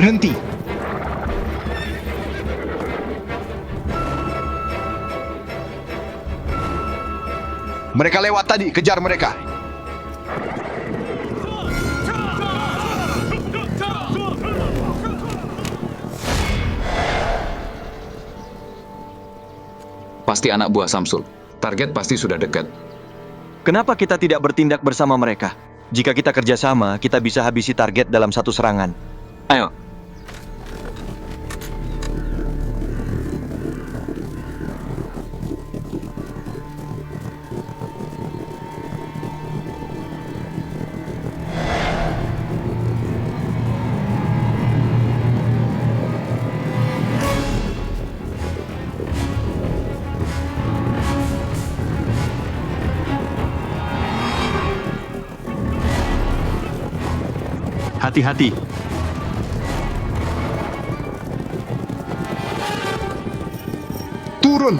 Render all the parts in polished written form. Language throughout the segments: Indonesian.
berhenti. Mereka lewat tadi, kejar mereka. Pasti anak buah Samsul. Target pasti sudah dekat. Kenapa kita tidak bertindak bersama mereka? Jika kita kerjasama, kita bisa habisi target dalam satu serangan. Ayo. Hati-hati. Turun.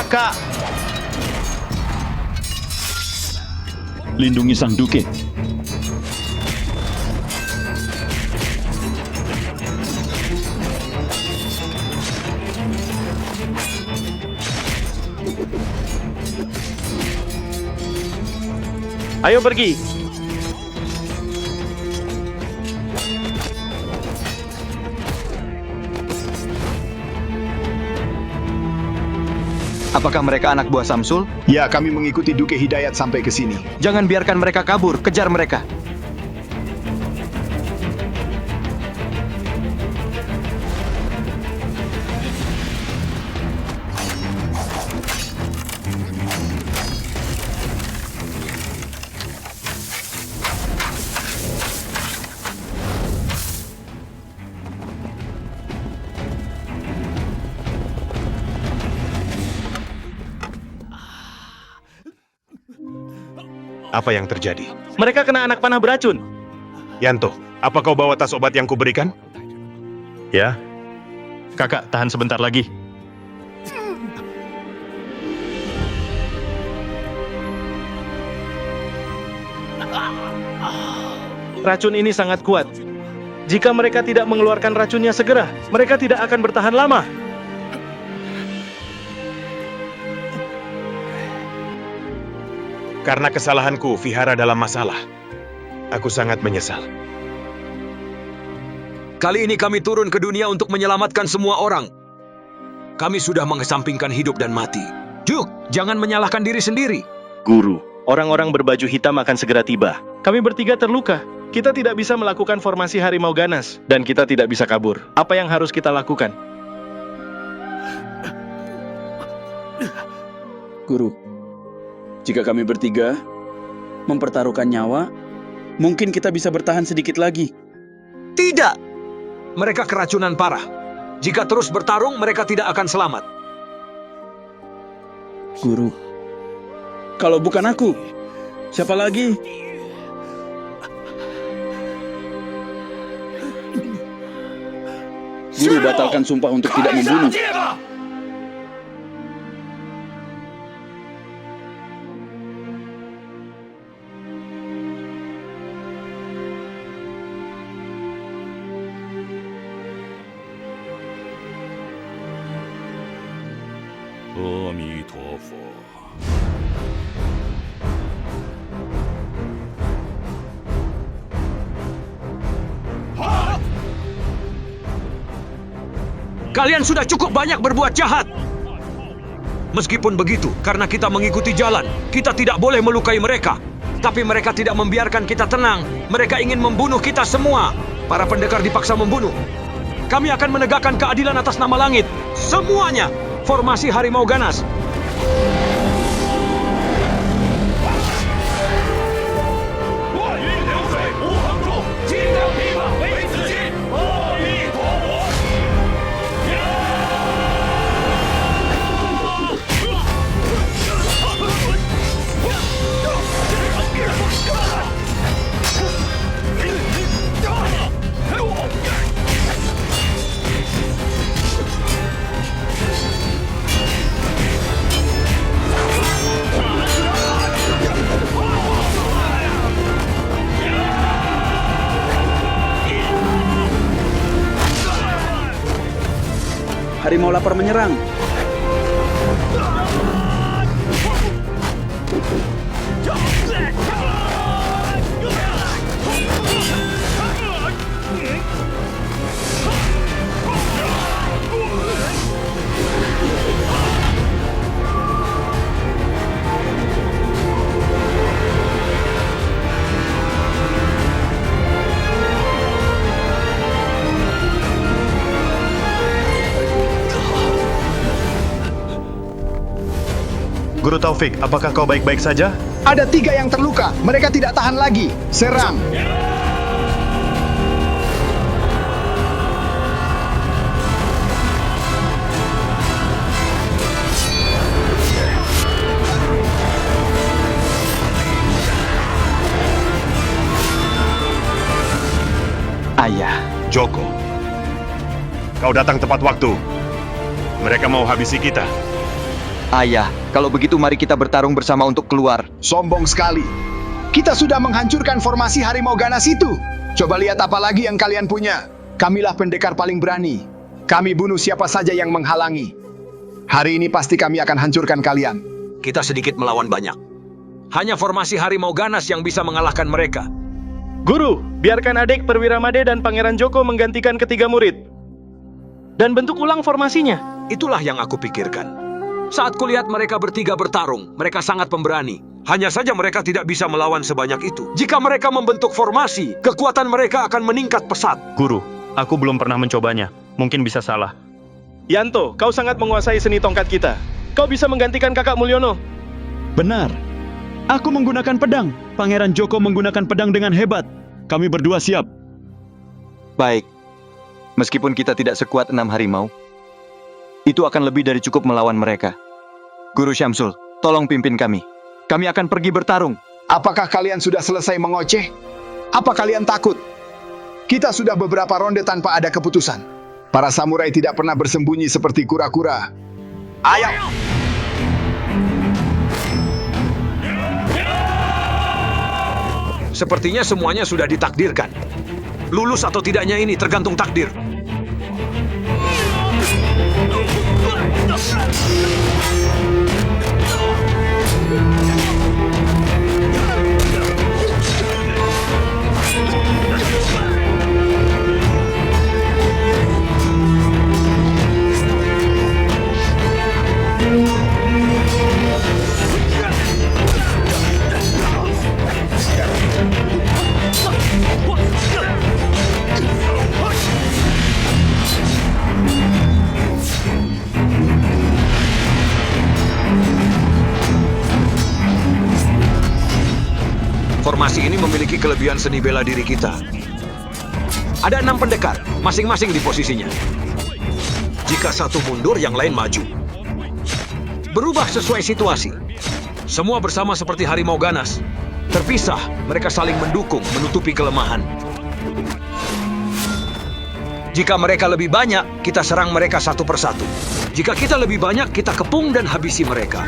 Kakak! Lindungi sang duke. Ayo pergi! Apakah mereka anak buah Samsul? Ya, kami mengikuti Duke Hidayat sampai ke sini. Jangan biarkan mereka kabur, kejar mereka. Apa yang terjadi? Mereka kena anak panah beracun. Yanto, apa kau bawa tas obat yang kuberikan? Ya, Kakak, tahan sebentar lagi. Racun ini sangat kuat. Jika mereka tidak mengeluarkan racunnya segera, mereka tidak akan bertahan lama. karena kesalahanku Vihara dalam masalah. Aku sangat menyesal. Kali ini kami turun ke dunia untuk menyelamatkan semua orang. Kami sudah mengesampingkan hidup dan mati. Juk, jangan menyalahkan diri sendiri. Guru, orang-orang berbaju hitam akan segera tiba. Kami bertiga terluka. Kita tidak bisa melakukan formasi harimau ganas. Dan kita tidak bisa kabur. Apa yang harus kita lakukan? Guru, jika kami bertiga mempertaruhkan nyawa, mungkin kita bisa bertahan sedikit lagi. Tidak! Mereka keracunan parah. Jika terus bertarung, mereka tidak akan selamat. Guru, kalau bukan aku, siapa lagi? Guru batalkan sumpah untuk tidak membunuh. Kalian sudah cukup banyak berbuat jahat. Meskipun begitu, karena kita mengikuti jalan, kita tidak boleh melukai mereka. Tapi mereka tidak membiarkan kita tenang. Mereka ingin membunuh kita semua. Para pendekar dipaksa membunuh. Kami akan menegakkan keadilan atas nama langit. Semuanya. Formasi harimau ganas. Harimau lapar menyerang. Guru Taufik, apakah kau baik-baik saja? Ada 3 yang terluka. Mereka tidak tahan lagi. Serang. Ayah. Joko, kau datang tepat waktu. Mereka mau habisi kita. Ayah, kalau begitu mari kita bertarung bersama untuk keluar. Sombong sekali. Kita sudah menghancurkan formasi harimau ganas itu. Coba lihat apa lagi yang kalian punya. Kamilah pendekar paling berani. Kami bunuh siapa saja yang menghalangi. Hari ini pasti kami akan hancurkan kalian. Kita sedikit melawan banyak. Hanya formasi harimau ganas yang bisa mengalahkan mereka. Guru, biarkan adik Perwira Made dan Pangeran Joko menggantikan ketiga murid. Dan bentuk ulang formasinya. Itulah yang aku pikirkan. Saat kulihat mereka bertiga bertarung, mereka sangat pemberani. Hanya saja mereka tidak bisa melawan sebanyak itu. Jika mereka membentuk formasi, kekuatan mereka akan meningkat pesat. Guru, aku belum pernah mencobanya. Mungkin bisa salah. Yanto, kau sangat menguasai seni tongkat kita. Kau bisa menggantikan kakak Mulyono. Benar. Aku menggunakan pedang. Pangeran Joko menggunakan pedang dengan hebat. Kami berdua siap. Baik. Meskipun kita tidak sekuat 6 harimau, itu akan lebih dari cukup melawan mereka. Guru Syamsul, tolong pimpin kami. Kami akan pergi bertarung. Apakah kalian sudah selesai mengoceh? Apa kalian takut? Kita sudah beberapa ronde tanpa ada keputusan. Para samurai tidak pernah bersembunyi seperti kura-kura. Ayo! Sepertinya semuanya sudah ditakdirkan. Lulus atau tidaknya ini tergantung takdir. Formasi ini memiliki kelebihan seni bela diri kita. Ada 6 pendekar, masing-masing di posisinya. Jika satu mundur, yang lain maju. Berubah sesuai situasi. Semua bersama seperti harimau ganas. Terpisah, mereka saling mendukung, menutupi kelemahan. Jika mereka lebih banyak, kita serang mereka satu persatu. Jika kita lebih banyak, kita kepung dan habisi mereka.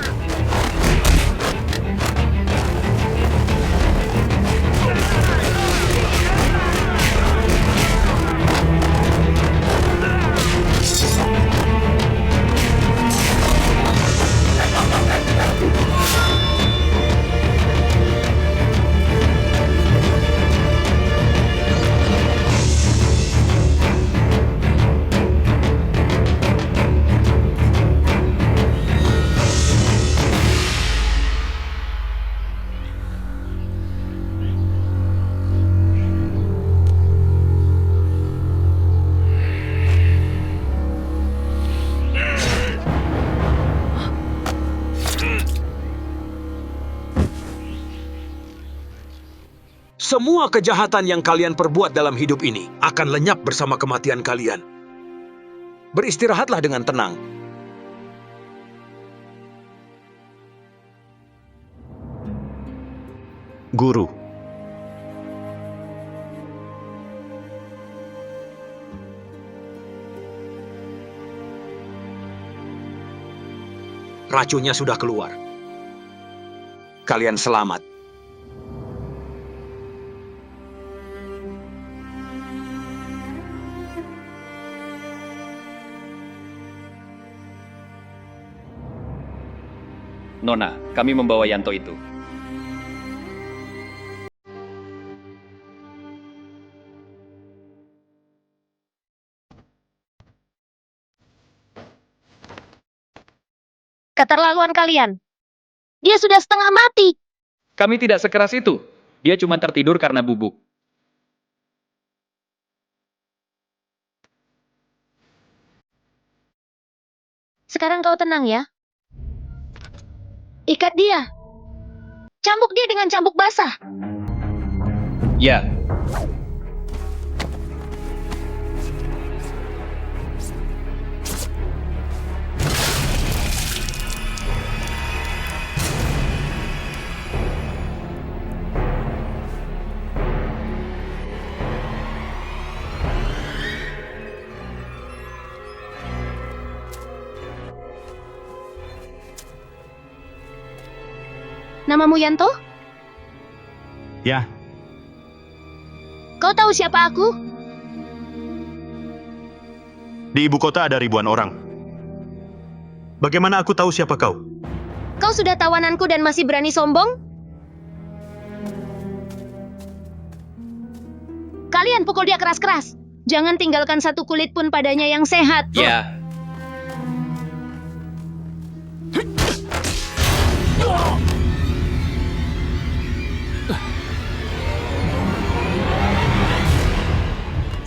Semua kejahatan yang kalian perbuat dalam hidup ini akan lenyap bersama kematian kalian. Beristirahatlah dengan tenang. Guru, Racunnya sudah keluar. Kalian selamat. Nona, kami membawa Yanto itu. Keterlaluan kalian. Dia sudah setengah mati. Kami tidak sekeras itu. Dia cuma tertidur karena bubuk. Sekarang kau tenang ya. Ikat dia. Cambuk dia dengan cambuk basah. Ya, Namamu Yanto? ya, Kau tahu siapa aku? di ibu kota ada ribuan orang. Bagaimana aku tahu siapa kau? Kau sudah tawananku dan masih berani sombong? Kalian pukul dia keras-keras. Jangan tinggalkan satu kulit pun padanya yang sehat. ya.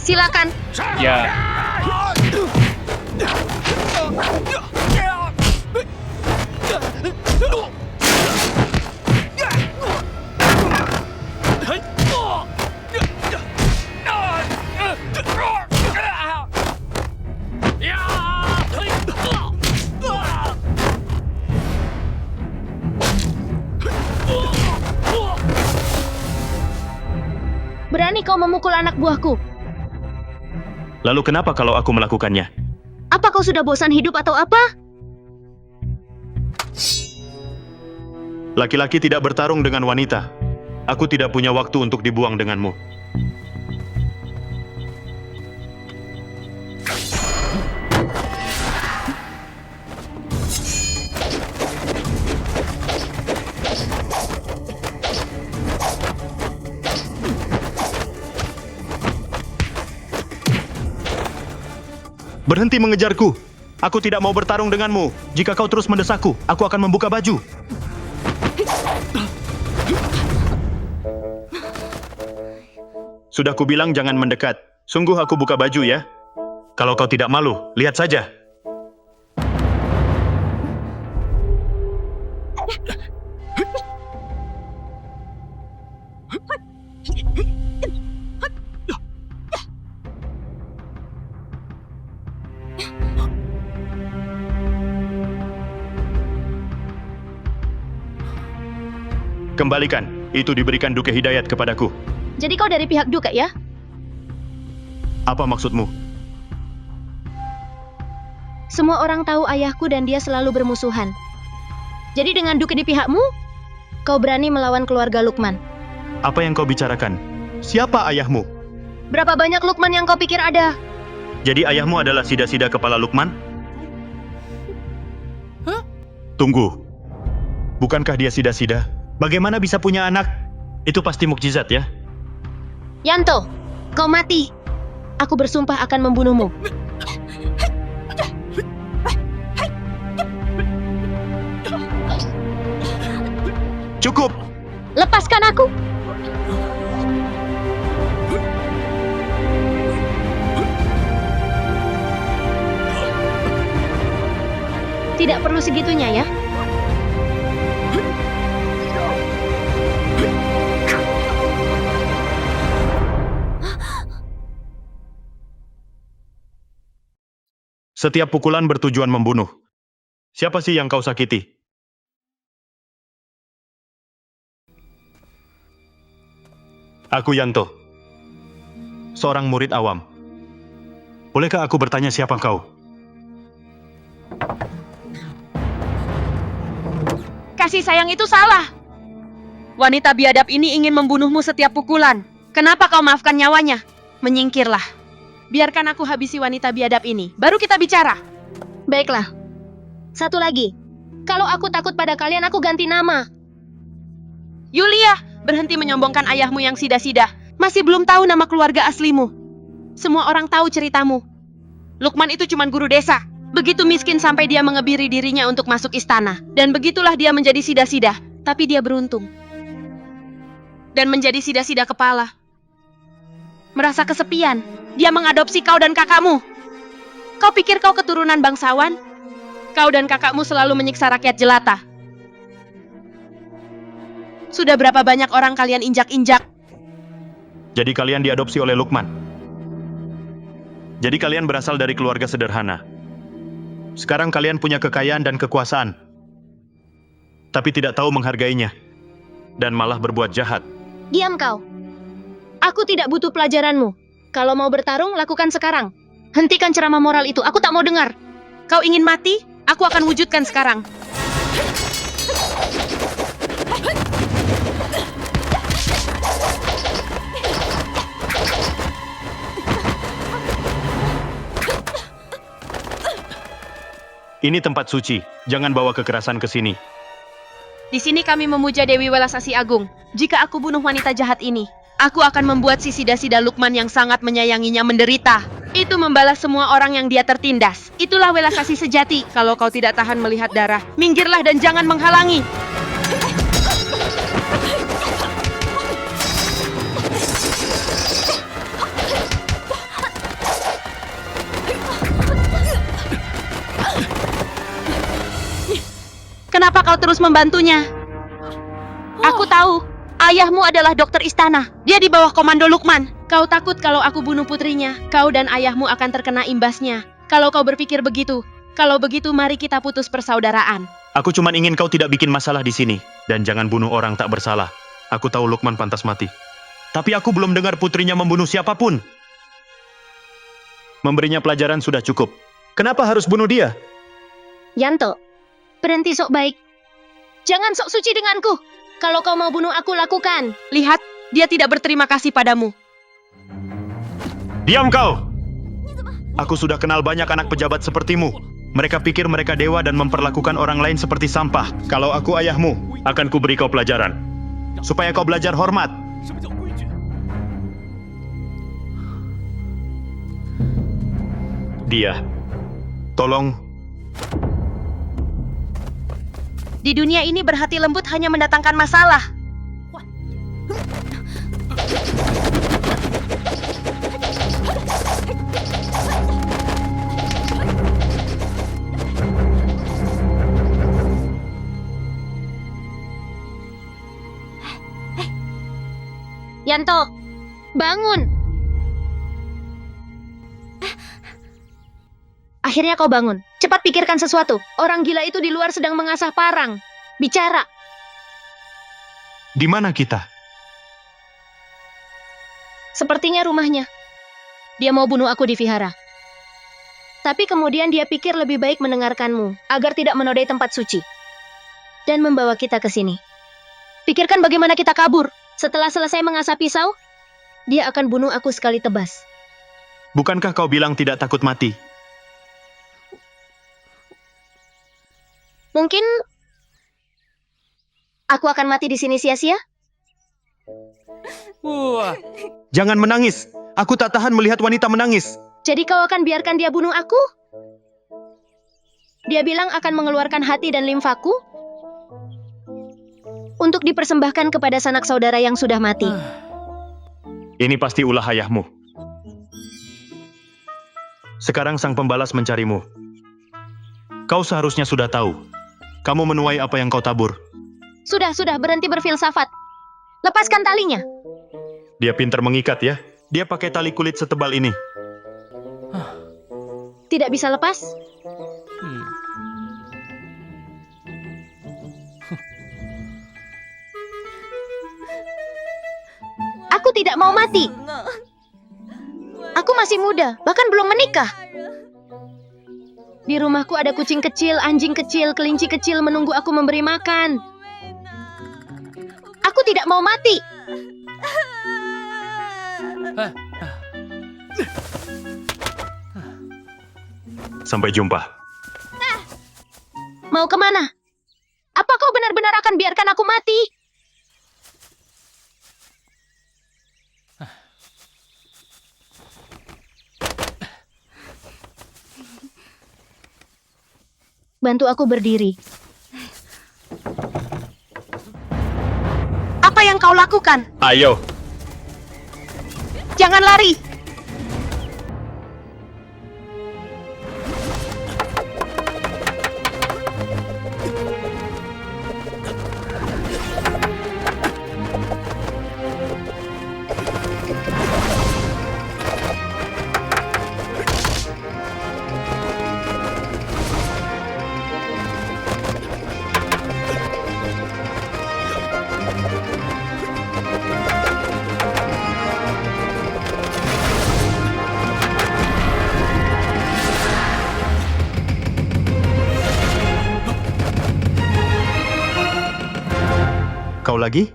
Silakan. Ya. Berani kau memukul anak buahku? Lalu kenapa kalau aku melakukannya? Apa kau sudah bosan hidup atau apa? Laki-laki tidak bertarung dengan wanita. Aku tidak punya waktu untuk dibuang denganmu. Berhenti mengejarku. Aku tidak mau bertarung denganmu. Jika kau terus mendesakku, aku akan membuka baju. Sudah kubilang jangan mendekat. Sungguh aku buka baju ya. Kalau kau tidak malu, lihat saja. Kembalikan. Itu diberikan Duke Hidayat kepadaku. Jadi kau dari pihak Duke ya? Apa maksudmu? Semua orang tahu ayahku dan dia selalu bermusuhan. Jadi dengan Duke di pihakmu, kau berani melawan keluarga Lukman. Apa yang kau bicarakan? Siapa ayahmu? Berapa banyak Lukman yang kau pikir ada? Jadi ayahmu adalah sida-sida kepala Lukman? Tunggu. Bukankah dia sida-sida? Bagaimana bisa punya anak? Itu pasti mukjizat ya? Yanto, kau mati. Aku bersumpah akan membunuhmu. Cukup! Lepaskan aku. Tidak perlu segitunya ya. Setiap pukulan bertujuan membunuh. Siapa sih yang kau sakiti? Aku Yanto, seorang murid awam. Bolehkah aku bertanya siapa kau? Kasih sayang itu salah. Wanita biadab ini ingin membunuhmu setiap pukulan. Kenapa kau maafkan nyawanya? Menyingkirlah. Biarkan aku habisi wanita biadab ini. Baru kita bicara. Baiklah. Satu lagi. Kalau aku takut pada kalian, aku ganti nama. Yulia, berhenti menyombongkan ayahmu yang sida-sida. Masih belum tahu nama keluarga aslimu. Semua orang tahu ceritamu. Lukman itu cuma guru desa. Begitu miskin sampai dia mengebiri dirinya untuk masuk istana. Dan begitulah dia menjadi sida-sida. Tapi dia beruntung. Dan menjadi sida-sida kepala. Merasa kesepian. Dia mengadopsi kau dan kakakmu. Kau pikir kau keturunan bangsawan? Kau dan kakakmu selalu menyiksa rakyat jelata. Sudah berapa banyak orang kalian injak-injak? Jadi kalian diadopsi oleh Lukman. Jadi kalian berasal dari keluarga sederhana. Sekarang kalian punya kekayaan dan kekuasaan. Tapi tidak tahu menghargainya. Dan malah berbuat jahat. Diam kau. Aku tidak butuh pelajaranmu. Kalau mau bertarung, lakukan sekarang. Hentikan ceramah moral itu, aku tak mau dengar. Kau ingin mati? Aku akan wujudkan sekarang. Ini tempat suci. Jangan bawa kekerasan ke sini. Di sini kami memuja Dewi Welasasi Agung. Jika aku bunuh wanita jahat ini, aku akan membuat si sida-sida Lukman yang sangat menyayanginya menderita. Itu membalas semua orang yang dia tertindas. Itulah Welasasi sejati. Kalau kau tidak tahan melihat darah, minggirlah dan jangan menghalangi. Kenapa kau terus membantunya? Aku tahu, ayahmu adalah dokter istana. Dia di bawah komando Lukman. Kau takut kalau aku bunuh putrinya. Kau dan ayahmu akan terkena imbasnya. Kalau kau berpikir begitu, kalau begitu mari kita putus persaudaraan. Aku cuma ingin kau tidak bikin masalah di sini. Dan jangan bunuh orang tak bersalah. Aku tahu Lukman pantas mati. Tapi aku belum dengar putrinya membunuh siapapun. Memberinya pelajaran sudah cukup. Kenapa harus bunuh dia? Yanto, berhenti sok baik. Jangan sok suci denganku. Kalau kau mau bunuh aku, lakukan. Lihat, dia tidak berterima kasih padamu. Diam kau! Aku sudah kenal banyak anak pejabat sepertimu. Mereka pikir mereka dewa dan memperlakukan orang lain seperti sampah. Kalau aku ayahmu, akan kuberi kau pelajaran. Supaya kau belajar hormat. Dia. Tolong. Di dunia ini berhati lembut hanya mendatangkan masalah. Yanto, bangun. Akhirnya kau bangun. Cepat pikirkan sesuatu. Orang gila itu di luar sedang mengasah parang. Bicara. Di mana kita? Sepertinya rumahnya. Dia mau bunuh aku di vihara. Tapi kemudian dia pikir lebih baik mendengarkanmu, agar tidak menodai tempat suci. Dan membawa kita ke sini. Pikirkan bagaimana kita kabur. Setelah selesai mengasah pisau, dia akan bunuh aku sekali tebas. Bukankah kau bilang tidak takut mati? Mungkin aku akan mati di sini sia-sia? Jangan menangis. Aku tak tahan melihat wanita menangis. Jadi kau akan biarkan dia bunuh aku? Dia bilang akan mengeluarkan hati dan limfaku untuk dipersembahkan kepada sanak saudara yang sudah mati. Ini pasti ulah ayahmu. Sekarang sang pembalas mencarimu. Kau seharusnya sudah tahu. Kamu menuai apa yang kau tabur. Sudah, berhenti berfilsafat. Lepaskan talinya. Dia pintar mengikat ya. Dia pakai tali kulit setebal ini. Tidak bisa lepas? Aku tidak mau mati. Aku masih muda, bahkan belum menikah. Di rumahku ada kucing kecil, anjing kecil, kelinci kecil menunggu aku memberi makan. Aku tidak mau mati. Sampai jumpa. Mau kemana? Apa kau benar-benar akan biarkan aku mati? Bantu aku berdiri. Apa yang kau lakukan? Ayo, Jangan lari! kau lagi?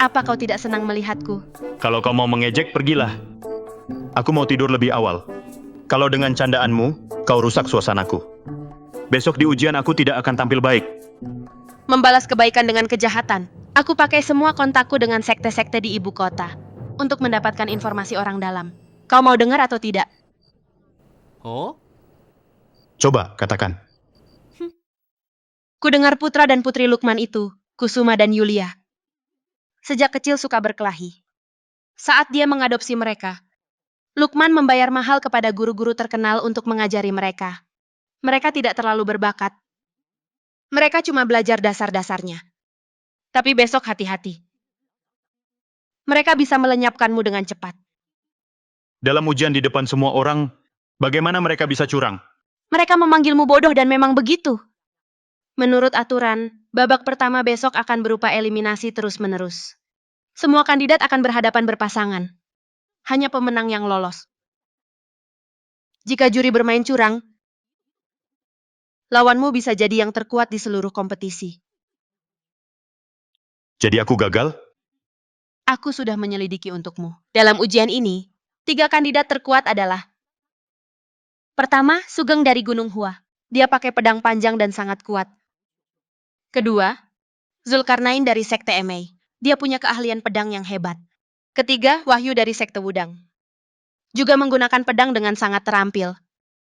Apa kau tidak senang melihatku? Kalau kau mau mengejek, pergilah. Aku mau tidur lebih awal. Kalau dengan candaanmu, kau rusak suasanaku. Besok di ujian aku tidak akan tampil baik. Membalas kebaikan dengan kejahatan. Aku pakai semua kontakku dengan sekte-sekte di ibu kota untuk mendapatkan informasi orang dalam. Kau mau dengar atau tidak? Coba, katakan. Ku dengar putra dan putri Lukman itu, Kusuma dan Yulia, sejak kecil suka berkelahi. Saat dia mengadopsi mereka, Lukman membayar mahal kepada guru-guru terkenal untuk mengajari mereka. Mereka tidak terlalu berbakat. Mereka cuma belajar dasar-dasarnya. Tapi besok hati-hati. Mereka bisa melenyapkanmu dengan cepat. Dalam ujian di depan semua orang, bagaimana mereka bisa curang? Mereka memanggilmu bodoh dan memang begitu. Menurut aturan, babak pertama besok akan berupa eliminasi terus-menerus. Semua kandidat akan berhadapan berpasangan. Hanya pemenang yang lolos. Jika juri bermain curang, lawanmu bisa jadi yang terkuat di seluruh kompetisi. Jadi aku gagal? Aku sudah menyelidiki untukmu. Dalam ujian ini, 3 kandidat terkuat adalah: pertama, Sugeng dari Gunung Hua. Dia pakai pedang panjang dan sangat kuat. Kedua, Zulkarnain dari Sekte Emei. Dia punya keahlian pedang yang hebat. Ketiga, Wahyu dari Sekte Wudang. Juga menggunakan pedang dengan sangat terampil.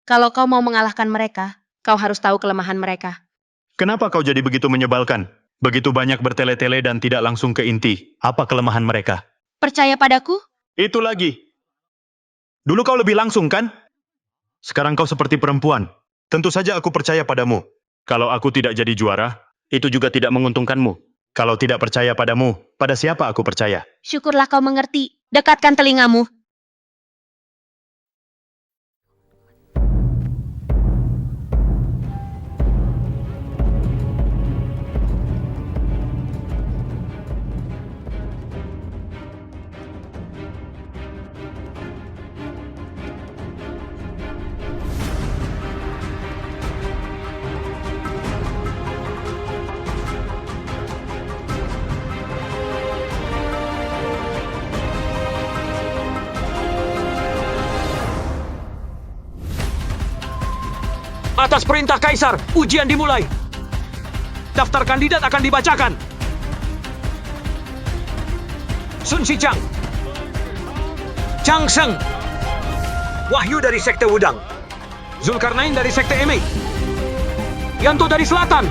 Kalau kau mau mengalahkan mereka, kau harus tahu kelemahan mereka. Kenapa kau jadi begitu menyebalkan? Begitu banyak bertele-tele dan tidak langsung ke inti. Apa kelemahan mereka? Percaya padaku? Itu lagi. Dulu kau lebih langsung, kan? Sekarang kau seperti perempuan. Tentu saja aku percaya padamu. Kalau aku tidak jadi juara, itu juga tidak menguntungkanmu. Kalau tidak percaya padamu, pada siapa aku percaya? Syukurlah kau mengerti. Dekatkan telingamu. Atas perintah Kaisar, ujian dimulai. Daftar kandidat akan dibacakan. Sun Sichang, Chang Sheng, Wahyu dari Sekte Wudang, Zulkarnain dari Sekte Emei, Yanto dari Selatan,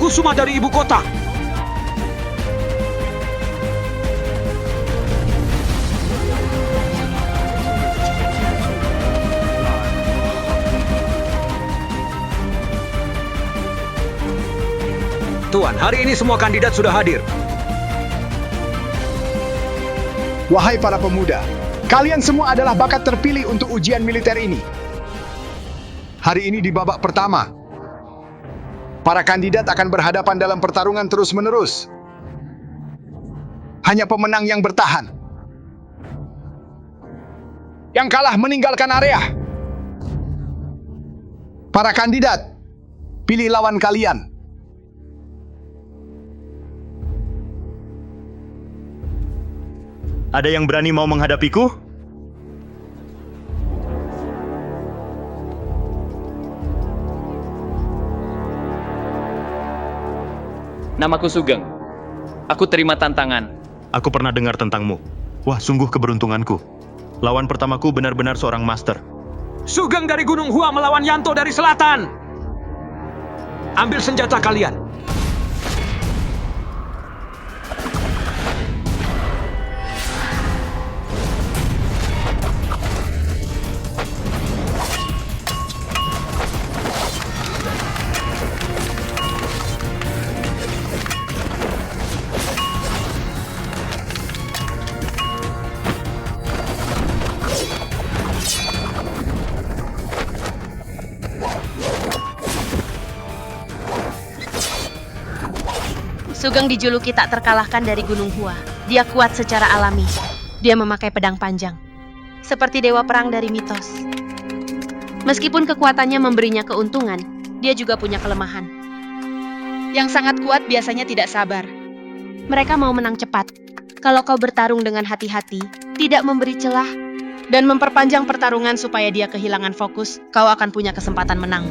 Kusuma dari Ibu Kota, Tuan, hari ini semua kandidat sudah hadir. Wahai para pemuda, kalian semua adalah bakat terpilih untuk ujian militer ini. Hari ini di babak pertama, para kandidat akan berhadapan dalam pertarungan terus-menerus. Hanya pemenang yang bertahan. Yang kalah meninggalkan area. Para kandidat, pilih lawan kalian. Ada yang berani mau menghadapiku? Namaku Sugeng. Aku terima tantangan. Aku pernah dengar tentangmu. Wah, sungguh keberuntunganku. Lawan pertamaku benar-benar seorang master. Sugeng dari Gunung Hua melawan Yanto dari selatan. Ambil senjata kalian. Sugeng dijuluki tak terkalahkan dari Gunung Hua. Dia kuat secara alami. Dia memakai pedang panjang. Seperti dewa perang dari mitos. Meskipun kekuatannya memberinya keuntungan, dia juga punya kelemahan. Yang sangat kuat biasanya tidak sabar. Mereka mau menang cepat. Kalau kau bertarung dengan hati-hati, tidak memberi celah, dan memperpanjang pertarungan supaya dia kehilangan fokus, kau akan punya kesempatan menang.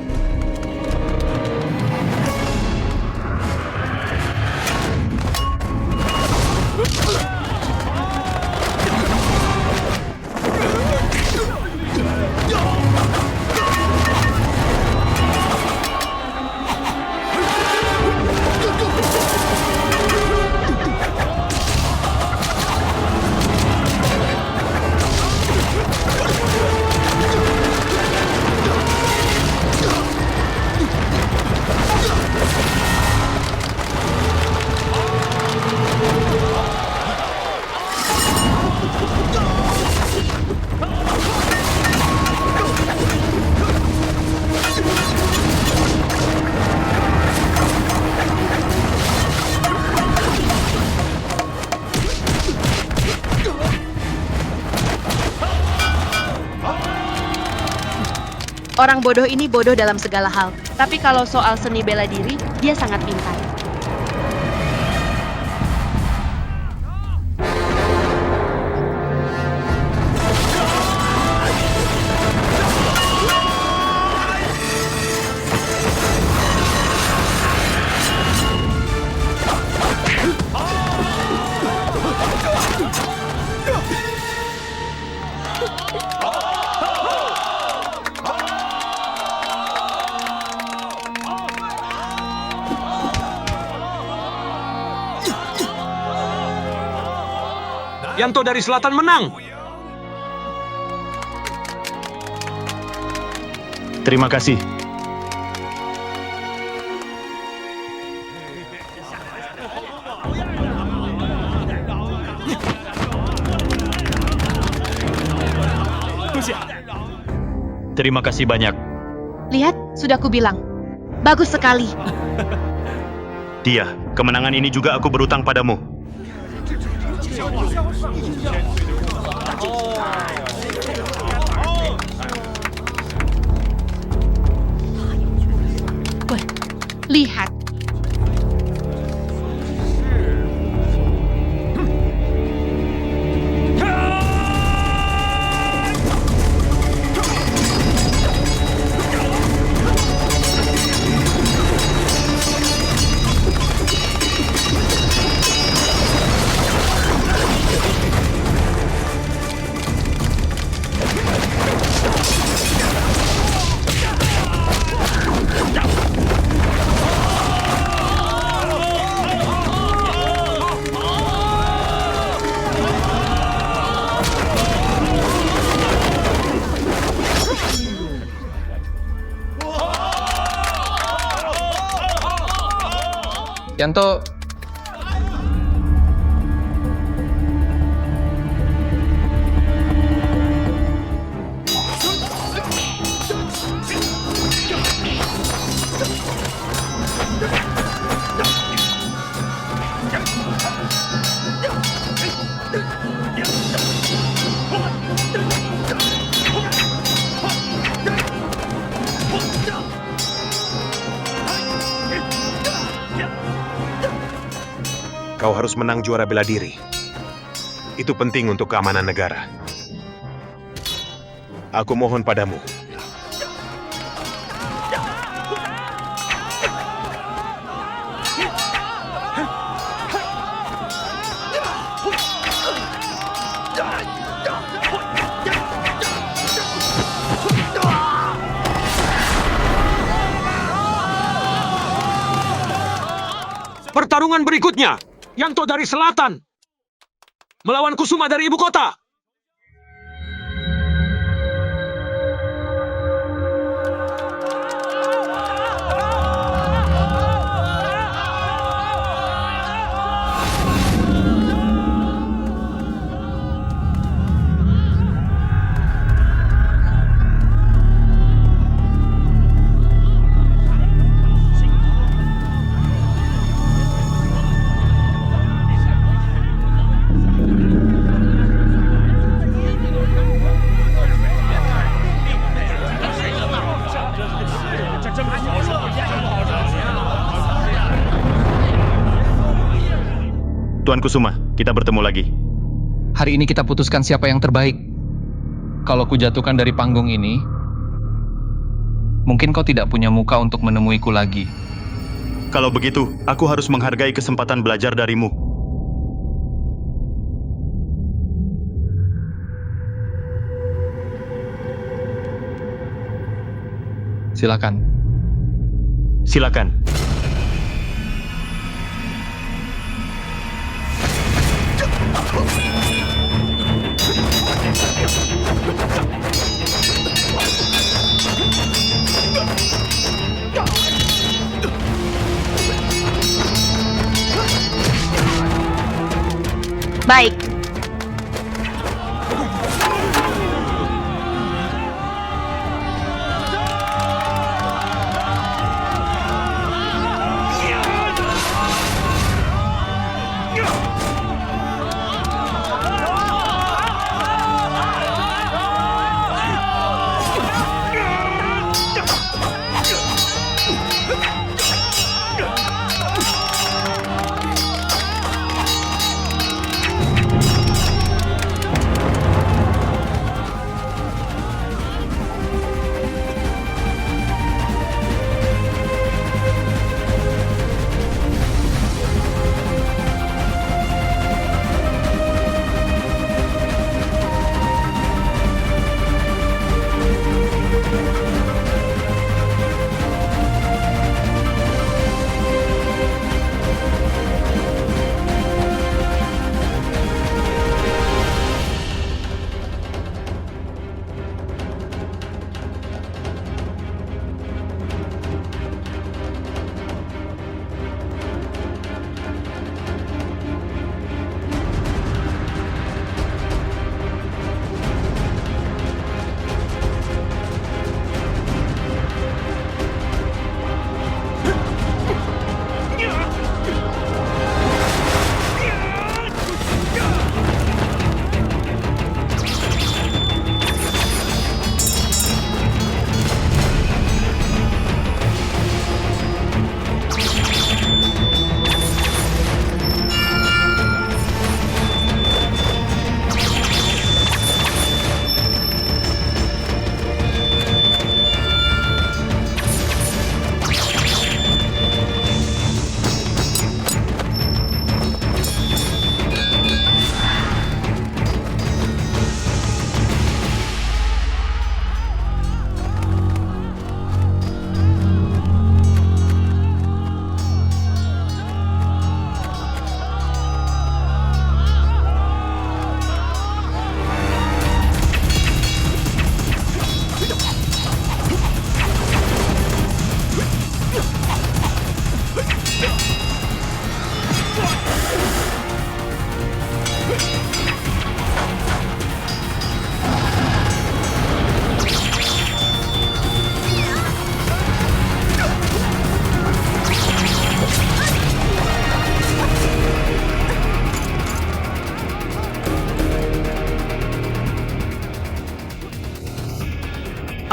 Orang bodoh ini bodoh dalam segala hal, tapi kalau soal seni bela diri, dia sangat pintar. Yanto dari selatan menang. Terima kasih. Terima kasih banyak. Lihat, sudah kubilang. Bagus sekali. Dia, kemenangan ini juga aku berutang padamu. Wah, lihat. Yanto, Kau harus menang juara bela diri. Itu penting untuk keamanan negara. Aku mohon padamu. Pertarungan berikutnya, Yanto dari selatan melawan Kusuma dari ibu kota. Tuan Kusuma, kita bertemu lagi. Hari ini kita putuskan siapa yang terbaik. Kalau kujatuhkan dari panggung ini, mungkin kau tidak punya muka untuk menemuiku lagi. Kalau begitu, aku harus menghargai kesempatan belajar darimu. Silakan. Silakan. Baik.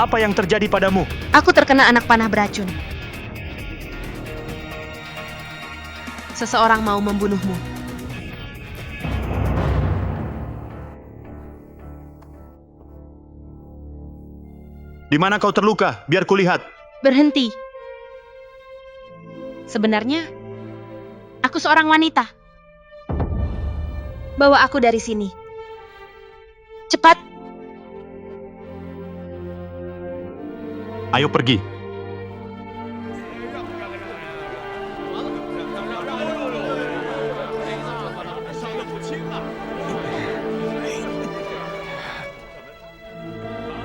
Apa yang terjadi padamu? Aku terkena anak panah beracun. Seseorang mau membunuhmu. Di mana kau terluka? Biar kulihat. Berhenti. Sebenarnya, aku seorang wanita. Bawa aku dari sini. Cepat. Ayo pergi.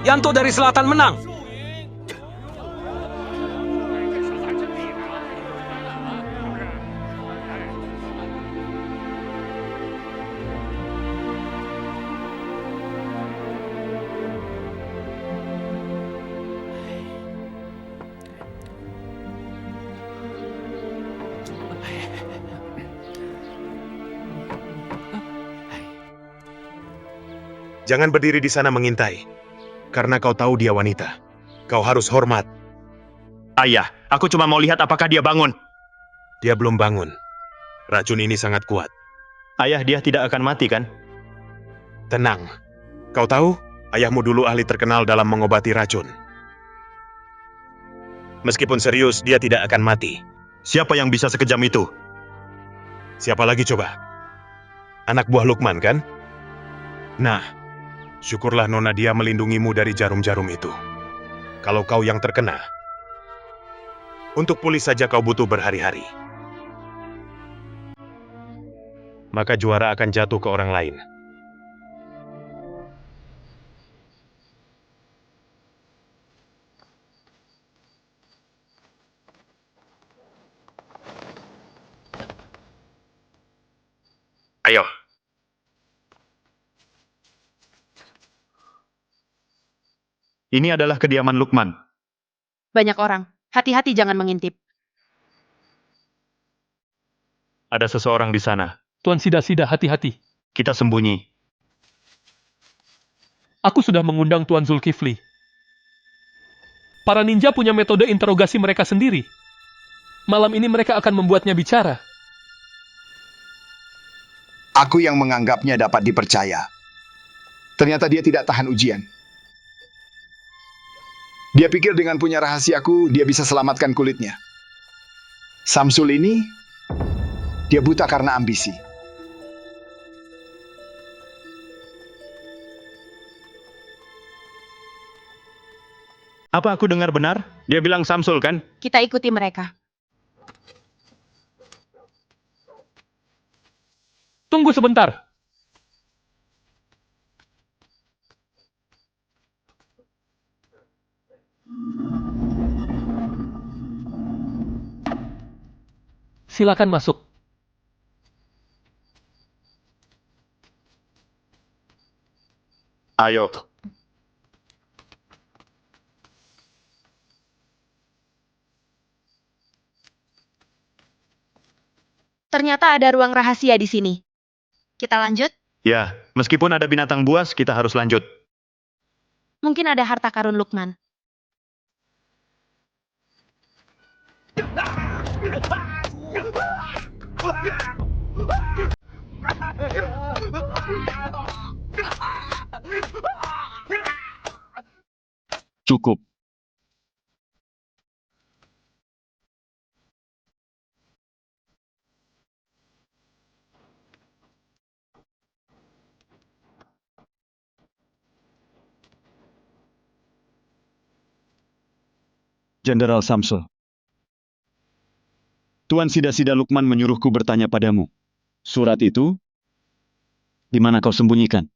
Yanto dari selatan menang. Jangan berdiri di sana mengintai. Karena kau tahu dia wanita. Kau harus hormat. Ayah, aku cuma mau lihat apakah dia bangun. Dia belum bangun. Racun ini sangat kuat. Ayah, dia tidak akan mati kan? Tenang. Kau tahu, ayahmu dulu ahli terkenal dalam mengobati racun. Meskipun serius, dia tidak akan mati. Siapa yang bisa sekejam itu? Siapa lagi coba? Anak buah Lukman, kan? Nah, syukurlah Nona dia melindungimu dari jarum-jarum itu. Kalau kau yang terkena, untuk pulih saja kau butuh berhari-hari. Maka juara akan jatuh ke orang lain. Ayo. Ini adalah kediaman Lukman. Banyak orang. Hati-hati jangan mengintip. Ada seseorang di sana. Tuan Sida-Sida, hati-hati. Kita sembunyi. Aku sudah mengundang Tuan Zulkifli. Para ninja punya metode interogasi mereka sendiri. Malam ini mereka akan membuatnya bicara. Aku yang menganggapnya dapat dipercaya. Ternyata dia tidak tahan ujian. Dia pikir dengan punya rahasiaku, dia bisa selamatkan kulitnya. Samsul ini, dia buta karena ambisi. Apa aku dengar benar? Dia bilang Samsul, kan? Kita ikuti mereka. Tunggu sebentar. Silakan masuk. Ayo. Ternyata ada ruang rahasia di sini. Kita lanjut? Ya, meskipun ada binatang buas, kita harus lanjut. Mungkin ada harta karun Lukman. Cukup. Jenderal Samsul. Tuan Sida-Sida Lukman menyuruhku bertanya padamu. Surat itu, di mana kau sembunyikan?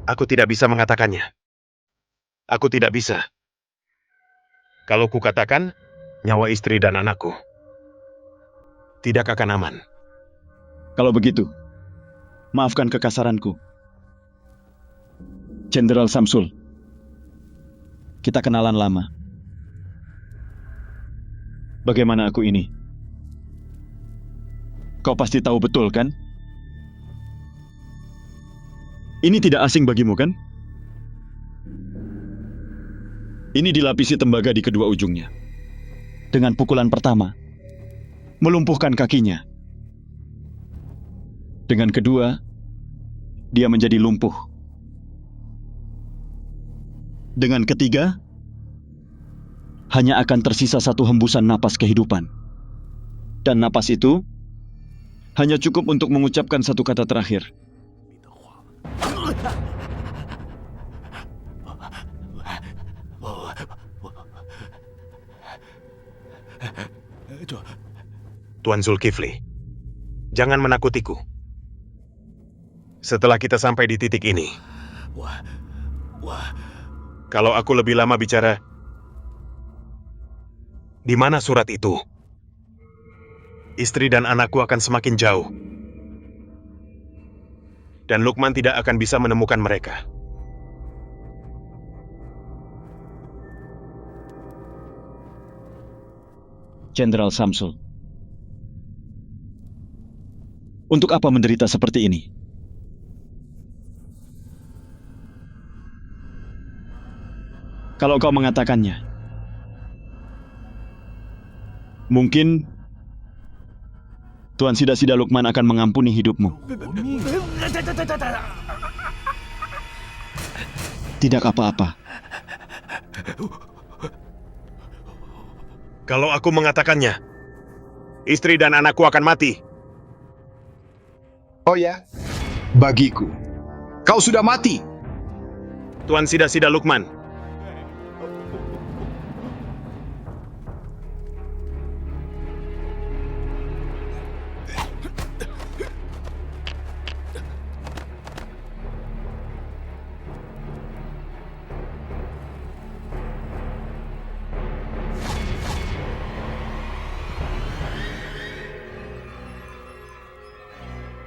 Aku tidak bisa mengatakannya. Aku tidak bisa. Kalau kukatakan, nyawa istri dan anakku tidak akan aman. Kalau begitu, maafkan kekasaranku. Jenderal Samsul, kita kenalan lama. Bagaimana aku ini? Kau pasti tahu betul, kan? Ini tidak asing bagimu, kan? Ini dilapisi tembaga di kedua ujungnya. Dengan pukulan pertama, melumpuhkan kakinya. Dengan kedua, dia menjadi lumpuh. Dengan ketiga, hanya akan tersisa satu hembusan napas kehidupan. Dan napas itu hanya cukup untuk mengucapkan satu kata terakhir. Tuan Zulkifli, jangan menakutiku. Setelah kita sampai di titik ini, kalau aku lebih lama bicara, di mana surat itu? Istri dan anakku akan semakin jauh. Dan Lukman tidak akan bisa menemukan mereka. Jenderal Samsul, untuk apa menderita seperti ini? Kalau kau mengatakannya, mungkin Tuan Sida-Sida Lukman akan mengampuni hidupmu. Tidak apa-apa. Kalau aku mengatakannya, istri dan anakku akan mati. Oh ya? Bagiku, kau sudah mati. Tuan Sida-Sida Lukman,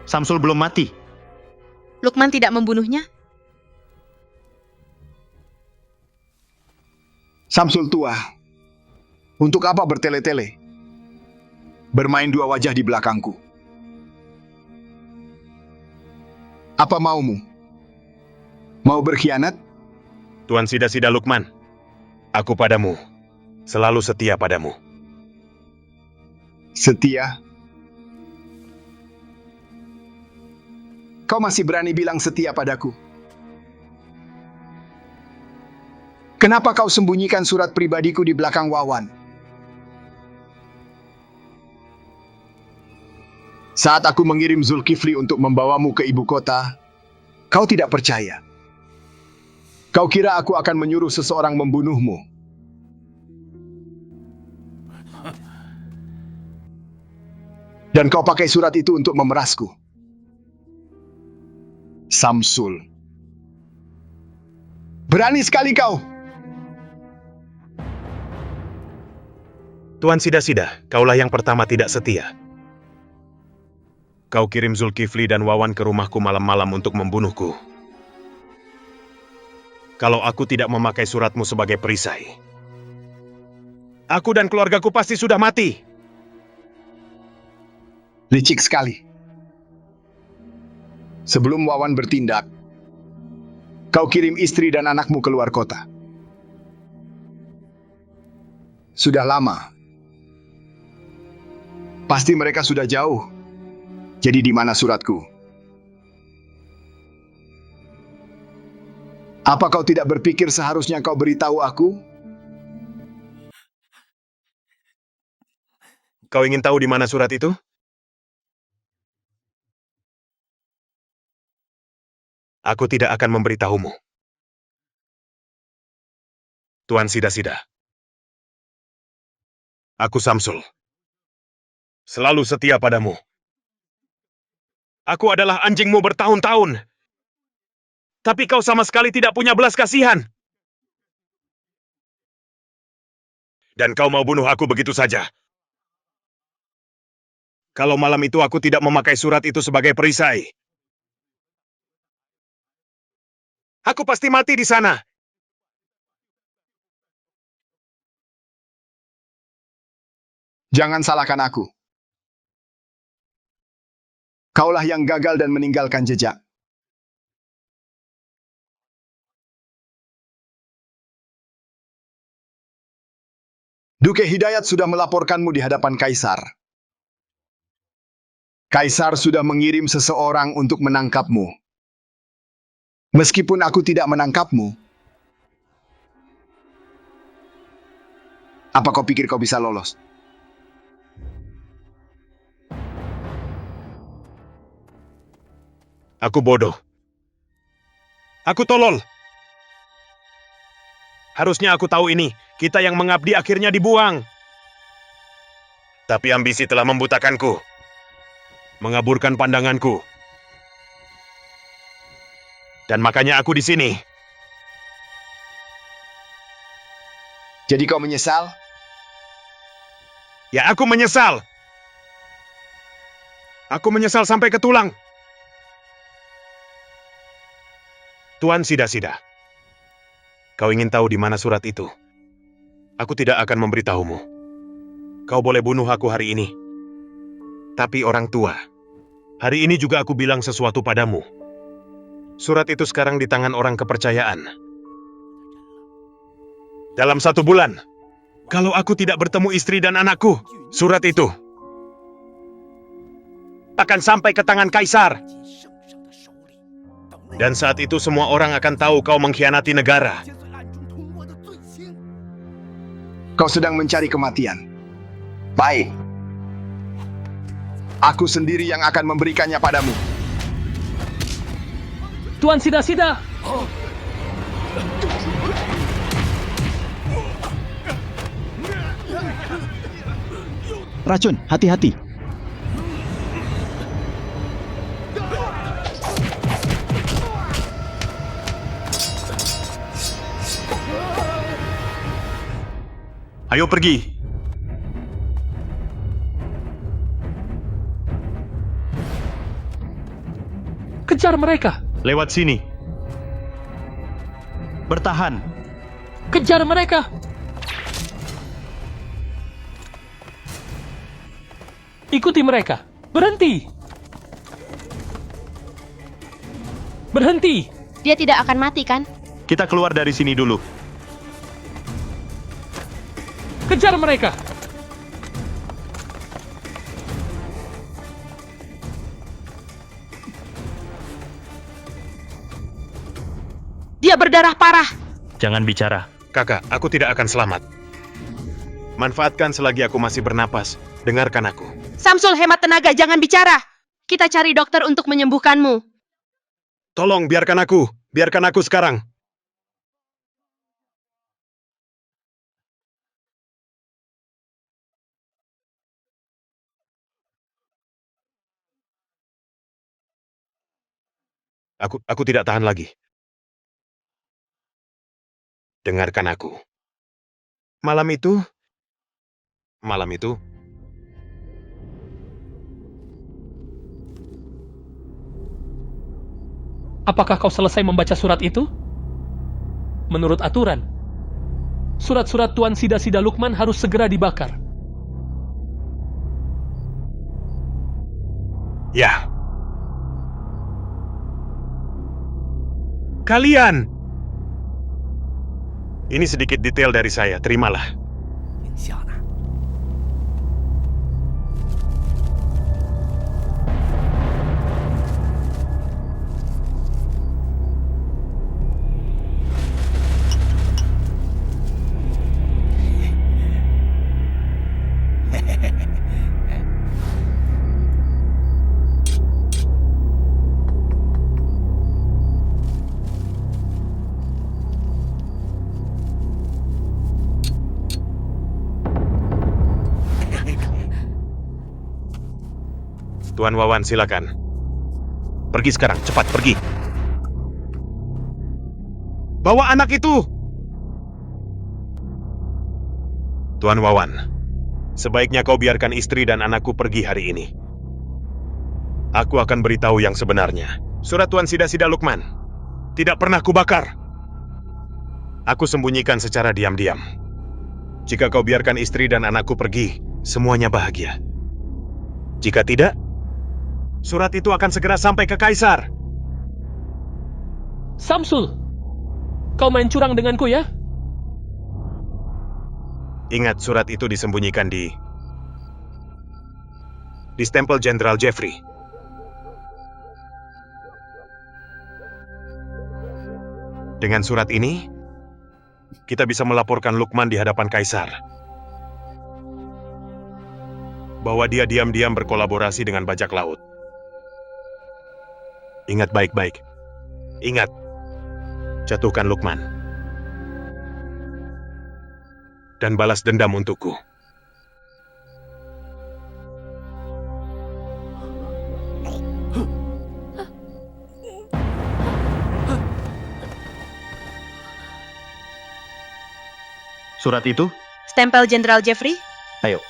Samsul belum mati. Lukman tidak membunuhnya? Samsul tua, untuk apa bertele-tele? Bermain dua wajah di belakangku. Apa maumu? Mau berkhianat? Tuan Sida-Sida Lukman, aku padamu, selalu setia padamu. Setia? Kau masih berani bilang setia padaku? Kenapa kau sembunyikan surat pribadiku di belakang Wawan? Saat aku mengirim Zulkifli untuk membawamu ke ibu kota, kau tidak percaya. Kau kira aku akan menyuruh seseorang membunuhmu. Dan kau pakai surat itu untuk memerasku. Samsul. Berani sekali kau. Tuan Sida-Sida, kaulah yang pertama tidak setia. Kau kirim Zulkifli dan Wawan ke rumahku malam-malam untuk membunuhku. Kalau aku tidak memakai suratmu sebagai perisai, aku dan keluargaku pasti sudah mati. Licik sekali. Sebelum Wawan bertindak, kau kirim istri dan anakmu keluar kota. Sudah lama. Pasti mereka sudah jauh. Jadi di mana suratku? Apa kau tidak berpikir seharusnya kau beritahu aku? Kau ingin tahu di mana surat itu? Aku tidak akan memberitahumu. Tuan Sida-Sida. Aku Samsul. Selalu setia padamu. Aku adalah anjingmu bertahun-tahun. Tapi kau sama sekali tidak punya belas kasihan. Dan kau mau bunuh aku begitu saja. Kalau malam itu aku tidak memakai surat itu sebagai perisai, aku pasti mati di sana. Jangan salahkan aku. Kaulah yang gagal dan meninggalkan jejak. Duke Hidayat sudah melaporkanmu di hadapan Kaisar. Kaisar sudah mengirim seseorang untuk menangkapmu. Meskipun aku tidak menangkapmu, Apa kau pikir kau bisa lolos? Aku bodoh. Aku tolol. Harusnya aku tahu ini. Kita yang mengabdi akhirnya dibuang. Tapi ambisi telah membutakanku. Mengaburkan pandanganku. Dan makanya aku di sini. Jadi kau menyesal? Ya, aku menyesal. Aku menyesal sampai ke tulang. Tuan Sida-Sida, kau ingin tahu di mana surat itu? Aku tidak akan memberitahumu. Kau boleh bunuh aku hari ini. Tapi orang tua, hari ini juga aku bilang sesuatu padamu. Surat itu sekarang di tangan orang kepercayaan. Dalam 1 bulan, kalau aku tidak bertemu istri dan anakku, surat itu akan sampai ke tangan kaisar. Dan saat itu semua orang akan tahu kau mengkhianati negara. Kau sedang mencari kematian. Baik. Aku sendiri yang akan memberikannya padamu. Tuan Sida-Sida! Racun, hati-hati. Ayo pergi. Kejar mereka! Lewat sini. Bertahan. Kejar mereka! Ikuti mereka! Berhenti! Berhenti! Dia tidak akan mati, kan? Kita keluar dari sini dulu. Kejar mereka! Dia berdarah parah. Jangan bicara. Kakak, aku tidak akan selamat. Manfaatkan selagi aku masih bernapas. Dengarkan aku. Samsul, hemat tenaga, jangan bicara. Kita cari dokter untuk menyembuhkanmu. Tolong, biarkan aku. Biarkan aku sekarang. Aku tidak tahan lagi. Dengarkan aku. Malam itu, Apakah kau selesai membaca surat itu? Menurut aturan, surat-surat Tuan Sida-Sida Lukman harus segera dibakar. ya. Kalian! Ini sedikit detail dari saya, terimalah. Tuan Wawan, silakan. Pergi sekarang, cepat pergi. Bawa anak itu! Tuan Wawan, sebaiknya kau biarkan istri dan anakku pergi hari ini. Aku akan beritahu yang sebenarnya. Surat Tuan Sida-Sida Lukman tidak pernah kubakar. Aku sembunyikan secara diam-diam. Jika kau biarkan istri dan anakku pergi, semuanya bahagia. Jika tidak, surat itu akan segera sampai ke kaisar. Samsul, kau main curang denganku ya? Ingat, surat itu disembunyikan di stempel Jenderal Jeffrey. Dengan surat ini, kita bisa melaporkan Lukman di hadapan kaisar. bahwa dia diam-diam berkolaborasi dengan bajak laut. Ingat baik-baik. Ingat. Jatuhkan Lukman. Dan balas dendam untukku. Surat itu? Stempel Jenderal Jeffrey? Ayo.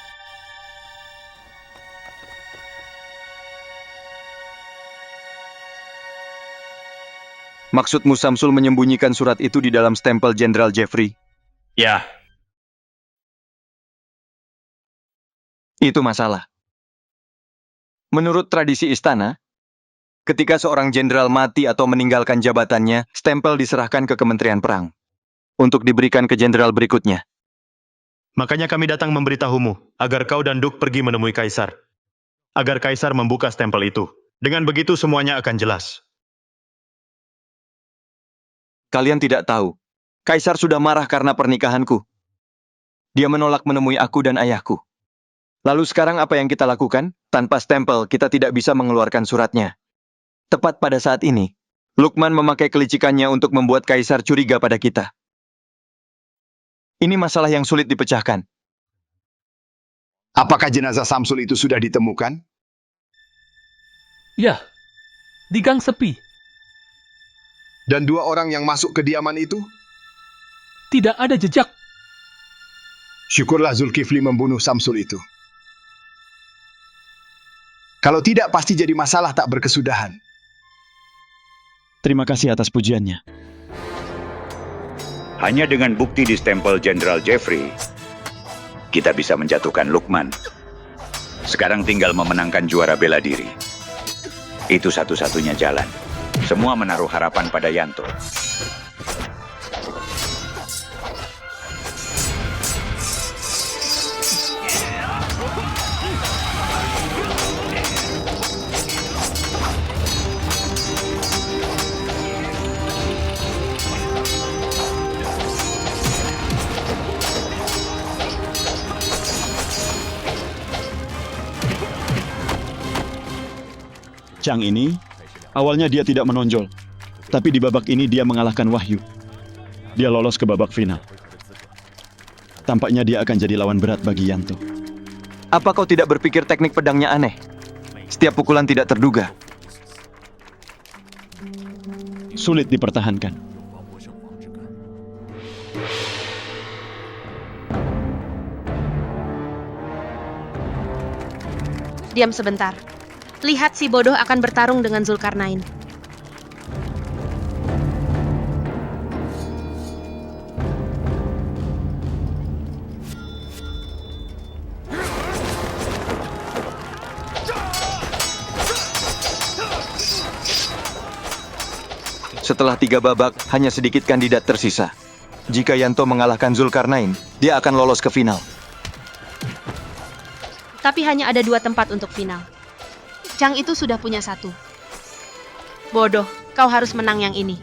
Maksudmu Samsul menyembunyikan surat itu di dalam stempel Jenderal Jeffrey? Ya. Itu masalah. Menurut tradisi istana, ketika seorang jenderal mati atau meninggalkan jabatannya, stempel diserahkan ke Kementerian Perang untuk diberikan ke jenderal berikutnya. Makanya kami datang memberitahumu, agar kau dan Duk pergi menemui Kaisar. Agar Kaisar membuka stempel itu. Dengan begitu semuanya akan jelas. Kalian tidak tahu, Kaisar sudah marah karena pernikahanku. Dia menolak menemui aku dan ayahku. Lalu sekarang apa yang kita lakukan? Tanpa stempel, kita tidak bisa mengeluarkan suratnya. Tepat pada saat ini, Lukman memakai kelicikannya untuk membuat Kaisar curiga pada kita. Ini masalah yang sulit dipecahkan. Apakah jenazah Samsul itu sudah ditemukan? Ya, di gang sepi. Dan 2 orang yang masuk ke kediaman itu? Tidak ada jejak. Syukurlah Zulkifli membunuh Samsul itu. Kalau tidak, pasti jadi masalah tak berkesudahan. Terima kasih atas pujiannya. Hanya dengan bukti di stempel Jenderal Jeffrey, kita bisa menjatuhkan Lukman. Sekarang tinggal memenangkan juara bela diri. Itu satu-satunya jalan. Semua menaruh harapan pada Yanto. Chang ini, awalnya dia tidak menonjol. Tapi di babak ini dia mengalahkan Wahyu. Dia lolos ke babak final. Tampaknya dia akan jadi lawan berat bagi Yanto. Apa kau tidak berpikir teknik pedangnya aneh? Setiap pukulan tidak terduga. Sulit dipertahankan. Diam sebentar. Lihat si bodoh akan bertarung dengan Zulkarnain. Setelah 3 babak, hanya sedikit kandidat tersisa. Jika Yanto mengalahkan Zulkarnain, dia akan lolos ke final. Tapi hanya ada 2 tempat untuk final. Chang itu sudah punya 1. Bodoh, kau harus menang yang ini.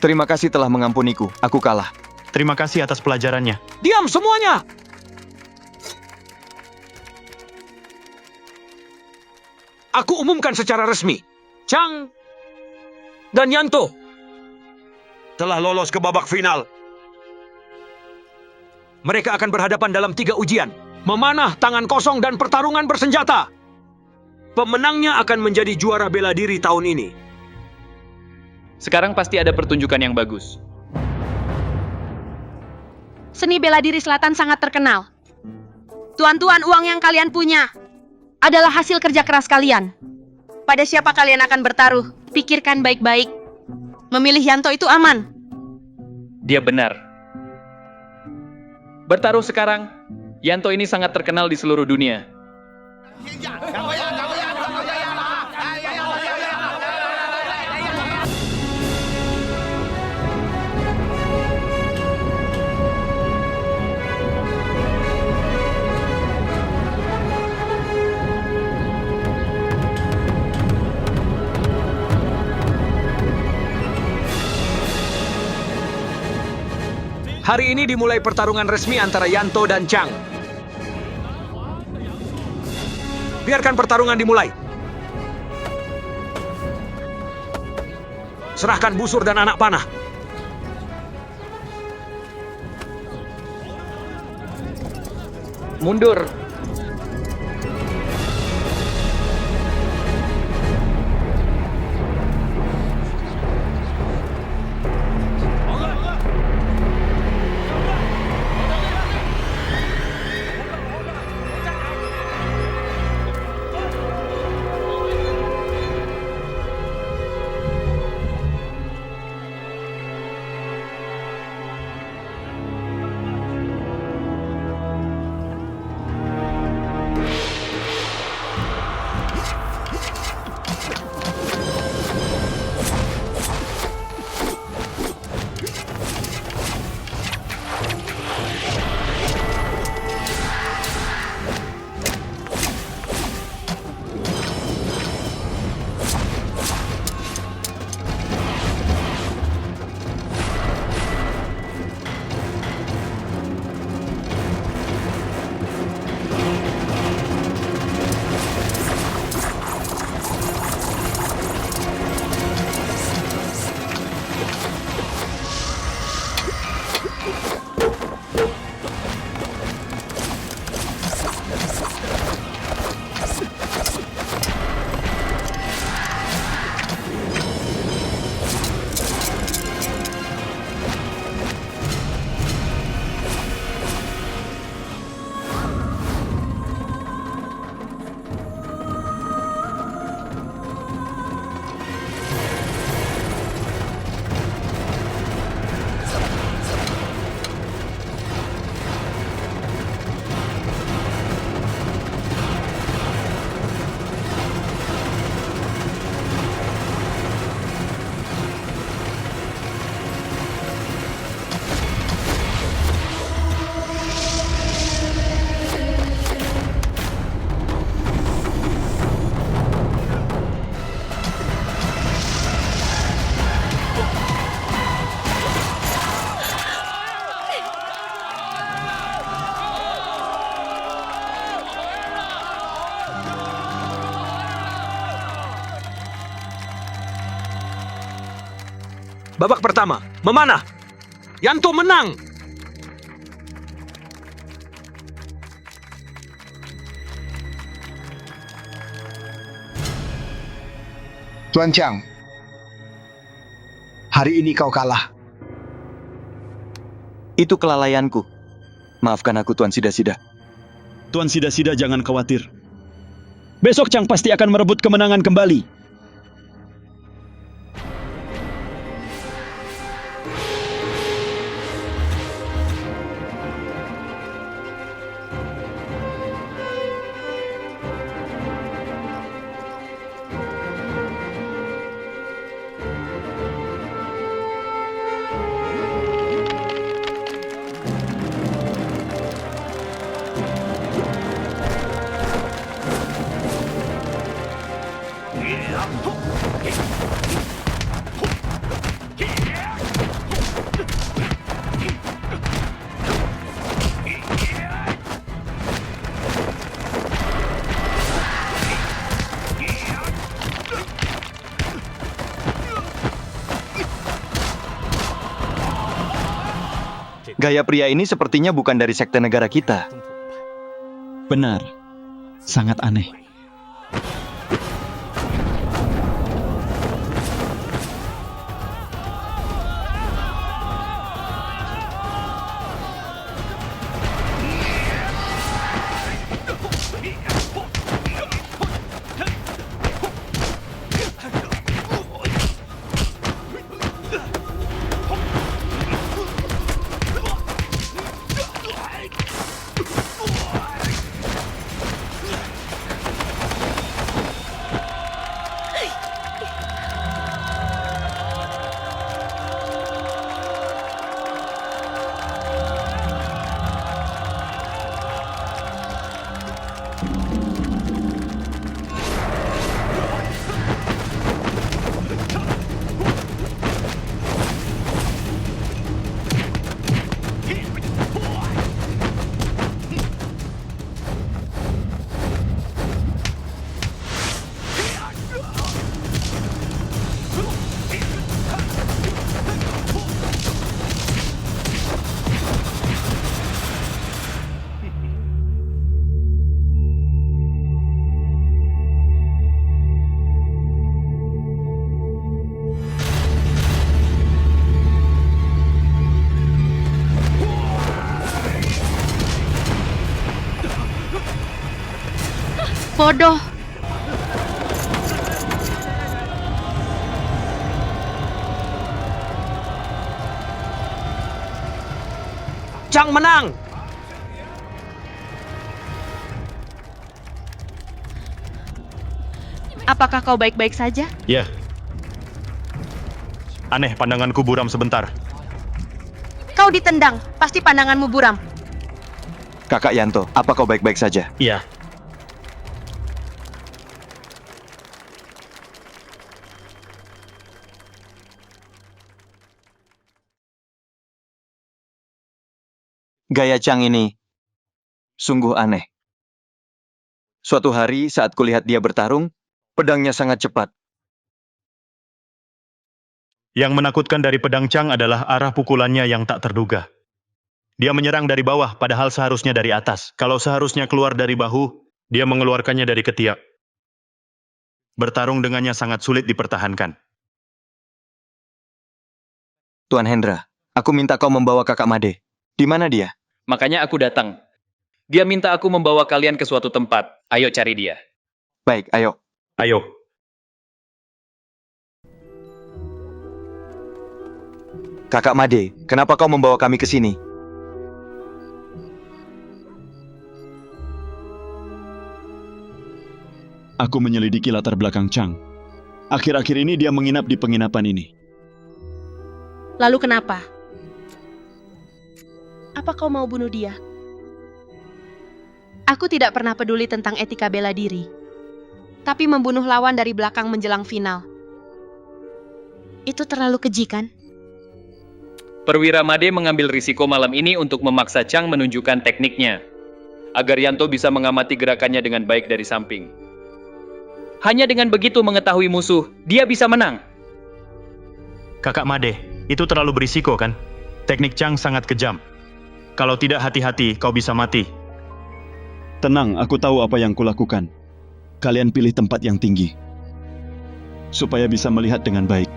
Terima kasih telah mengampuniku. Aku kalah. Terima kasih atas pelajarannya. Diam semuanya! Aku umumkan secara resmi. Chang dan Yanto telah lolos ke babak final. Mereka akan berhadapan dalam 3 ujian. Memanah, tangan kosong, dan pertarungan bersenjata. Pemenangnya akan menjadi juara bela diri tahun ini. Sekarang pasti ada pertunjukan yang bagus. Seni bela diri selatan sangat terkenal. Tuan-tuan, uang yang kalian punya adalah hasil kerja keras kalian. Pada siapa kalian akan bertaruh? Pikirkan baik-baik. Memilih Yanto itu aman. Dia benar. Bertaruh sekarang, Yanto ini sangat terkenal di seluruh dunia. Hari ini dimulai pertarungan resmi antara Yanto dan Chang. Biarkan pertarungan dimulai. Serahkan busur dan anak panah. Mundur. Babak pertama, memanah. Yanto menang. Tuan Chang, hari ini kau kalah. Itu kelalaianku. Maafkan aku, Tuan Sida-Sida. Tuan Sida-Sida jangan khawatir. Besok Chang pasti akan merebut kemenangan kembali. Gaya pria ini sepertinya bukan dari sekte negara kita. Benar, sangat aneh. Bodoh. Chang menang! Apakah kau baik-baik saja? Ya. Aneh pandanganku buram sebentar. Kau ditendang, pasti pandanganmu buram. Kakak Yanto, apa kau baik-baik saja? Iya. Gaya Chang ini sungguh aneh. Suatu hari saat kulihat dia bertarung, pedangnya sangat cepat. Yang menakutkan dari pedang Chang adalah arah pukulannya yang tak terduga. Dia menyerang dari bawah, padahal seharusnya dari atas. Kalau seharusnya keluar dari bahu, dia mengeluarkannya dari ketiak. Bertarung dengannya sangat sulit dipertahankan. Tuan Hendra, aku minta kau membawa kakak Made. Di mana dia? Makanya aku datang. Dia minta aku membawa kalian ke suatu tempat. Ayo cari dia. Baik, ayo. Ayo. Kakak Made, kenapa kau membawa kami ke sini? Aku menyelidiki latar belakang Chang. Akhir-akhir ini dia menginap di penginapan ini. Lalu kenapa? Apa kau mau bunuh dia? Aku tidak pernah peduli tentang etika bela diri. Tapi membunuh lawan dari belakang menjelang final. Itu terlalu keji, kan? Perwira Made mengambil risiko malam ini untuk memaksa Chang menunjukkan tekniknya. Agar Yanto bisa mengamati gerakannya dengan baik dari samping. Hanya dengan begitu mengetahui musuh, dia bisa menang. Kakak Made, itu terlalu berisiko kan? Teknik Chang sangat kejam. Kalau tidak hati-hati, kau bisa mati. Tenang, aku tahu apa yang kulakukan. Kalian pilih tempat yang tinggi. Supaya bisa melihat dengan baik.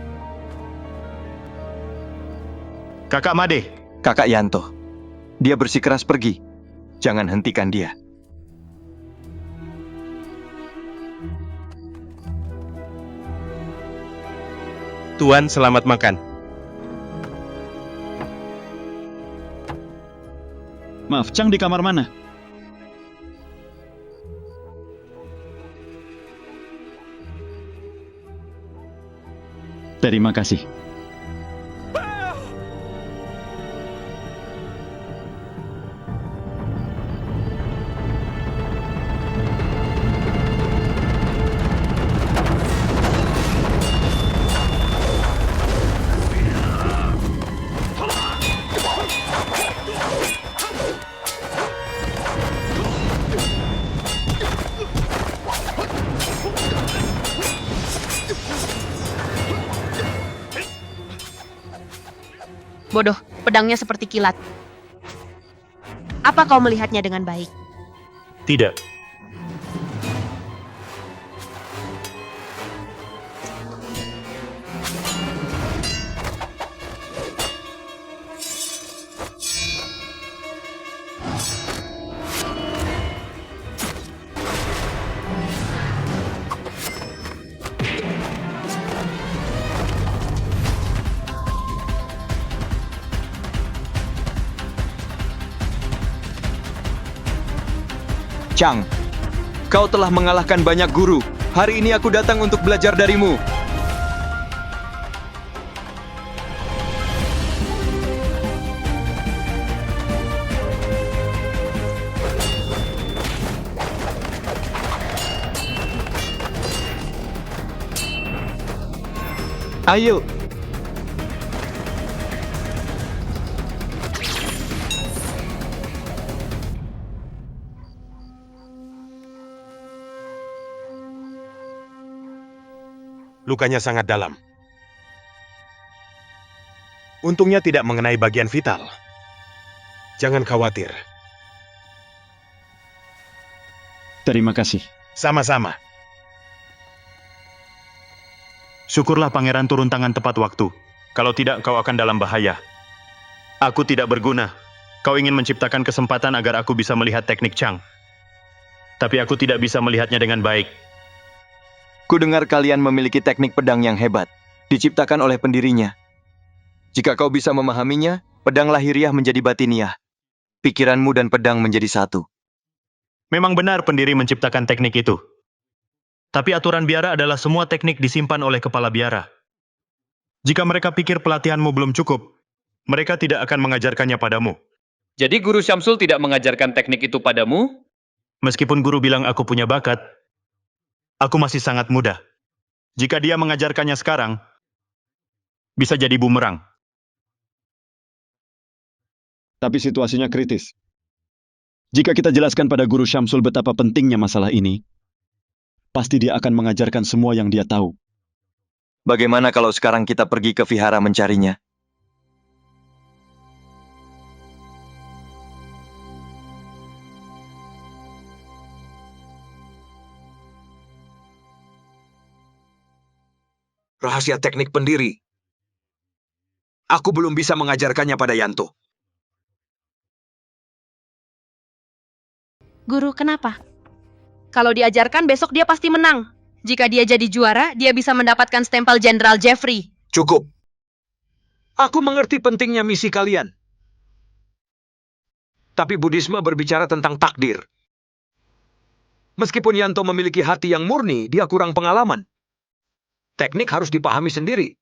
Kakak Made. Kakak Yanto. Dia bersikeras pergi. Jangan hentikan dia. Tuan, selamat makan. Maaf, Chang di kamar mana? Terima kasih. Bodoh, pedangnya seperti kilat. Apa kau melihatnya dengan baik? Tidak. Chang, kau telah mengalahkan banyak guru. Hari ini aku datang untuk belajar darimu. Ayo. Lukanya sangat dalam. Untungnya tidak mengenai bagian vital. Jangan khawatir. Terima kasih. Sama-sama. Syukurlah pangeran turun tangan tepat waktu. Kalau tidak, kau akan dalam bahaya. Aku tidak berguna. Kau ingin menciptakan kesempatan agar aku bisa melihat teknik Chang. Tapi aku tidak bisa melihatnya dengan baik. Ku dengar kalian memiliki teknik pedang yang hebat, diciptakan oleh pendirinya. Jika kau bisa memahaminya, pedang lahiriah menjadi batiniah. Pikiranmu dan pedang menjadi satu. Memang benar pendiri menciptakan teknik itu. Tapi aturan biara adalah semua teknik disimpan oleh kepala biara. Jika mereka pikir pelatihanmu belum cukup, mereka tidak akan mengajarkannya padamu. Jadi Guru Syamsul tidak mengajarkan teknik itu padamu? Meskipun guru bilang aku punya bakat, aku masih sangat muda. Jika dia mengajarkannya sekarang, bisa jadi bumerang. Tapi situasinya kritis. Jika kita jelaskan pada Guru Syamsul betapa pentingnya masalah ini, pasti dia akan mengajarkan semua yang dia tahu. Bagaimana kalau sekarang kita pergi ke vihara mencarinya? Rahasia teknik pendiri. Aku belum bisa mengajarkannya pada Yanto. Guru, kenapa? Kalau diajarkan, besok dia pasti menang. Jika dia jadi juara, dia bisa mendapatkan stempel Jenderal Jeffrey. Cukup. Aku mengerti pentingnya misi kalian. Tapi Buddhisme berbicara tentang takdir. Meskipun Yanto memiliki hati yang murni, dia kurang pengalaman. Teknik harus dipahami sendiri,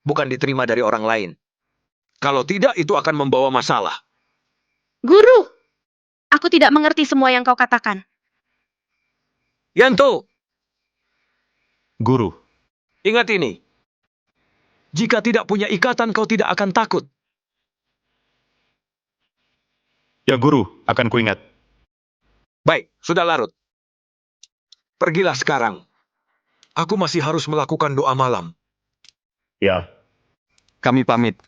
bukan diterima dari orang lain. Kalau tidak, itu akan membawa masalah. Guru, aku tidak mengerti semua yang kau katakan. Yanto, Guru, ingat ini. Jika tidak punya ikatan, kau tidak akan takut. ya guru, akan kuingat. Baik, sudah larut. Pergilah sekarang. Aku masih harus melakukan doa malam. Ya. Kami pamit.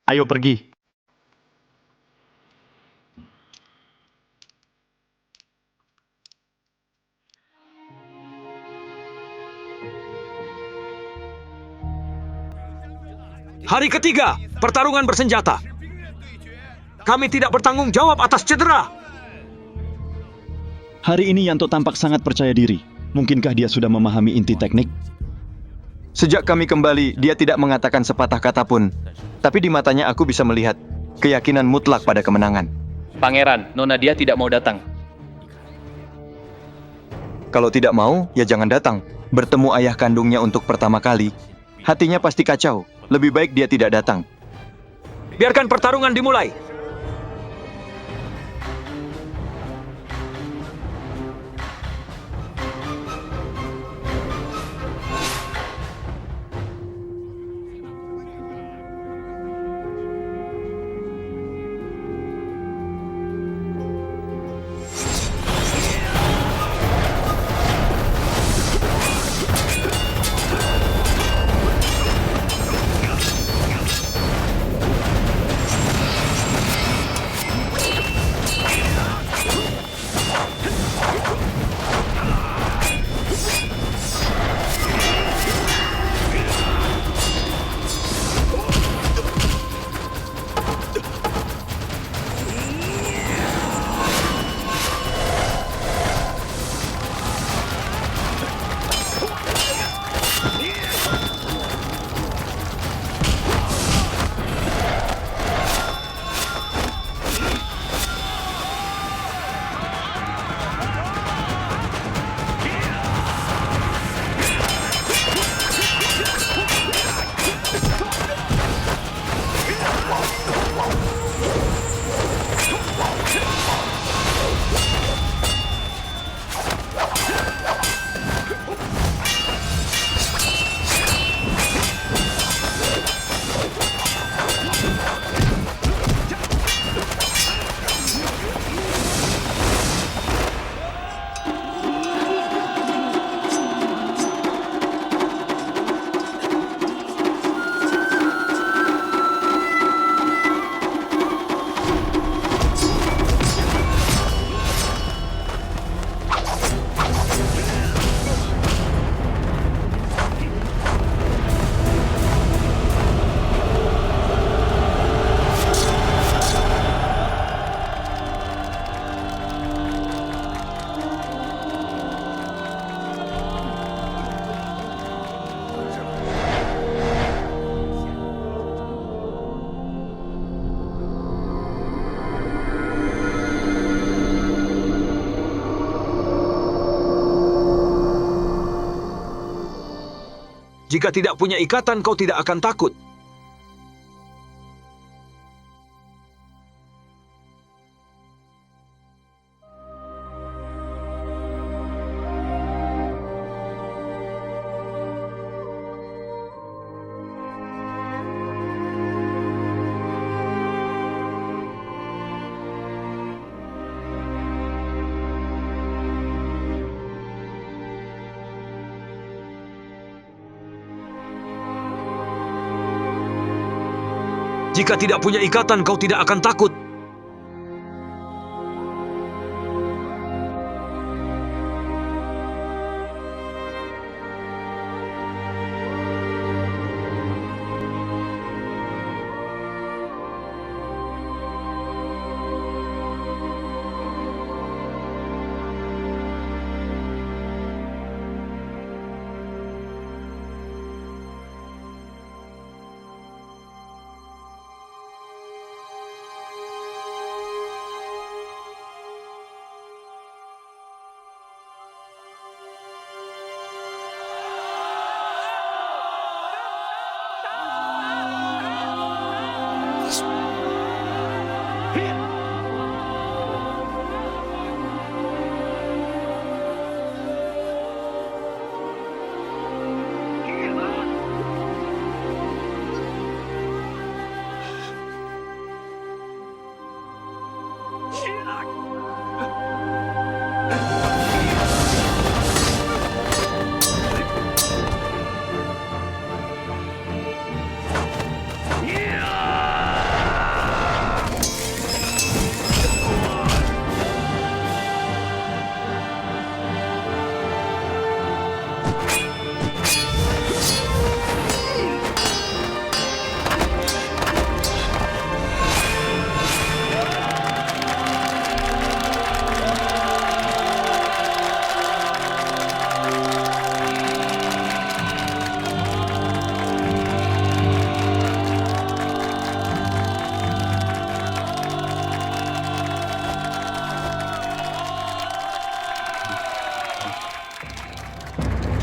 Ayo pergi. Hari ketiga, pertarungan bersenjata. Kami tidak bertanggung jawab atas cedera. Hari ini Yanto tampak sangat percaya diri. Mungkinkah dia sudah memahami inti teknik? Sejak kami kembali, dia tidak mengatakan sepatah kata pun. Tapi di matanya aku bisa melihat keyakinan mutlak pada kemenangan. Pangeran, Nona dia tidak mau datang. Kalau tidak mau, ya jangan datang. Bertemu ayah kandungnya untuk pertama kali, hatinya pasti kacau. Lebih baik dia tidak datang. Biarkan pertarungan dimulai. Jika tidak punya ikatan, kau tidak akan takut. Jika tidak punya ikatan, kau tidak akan takut.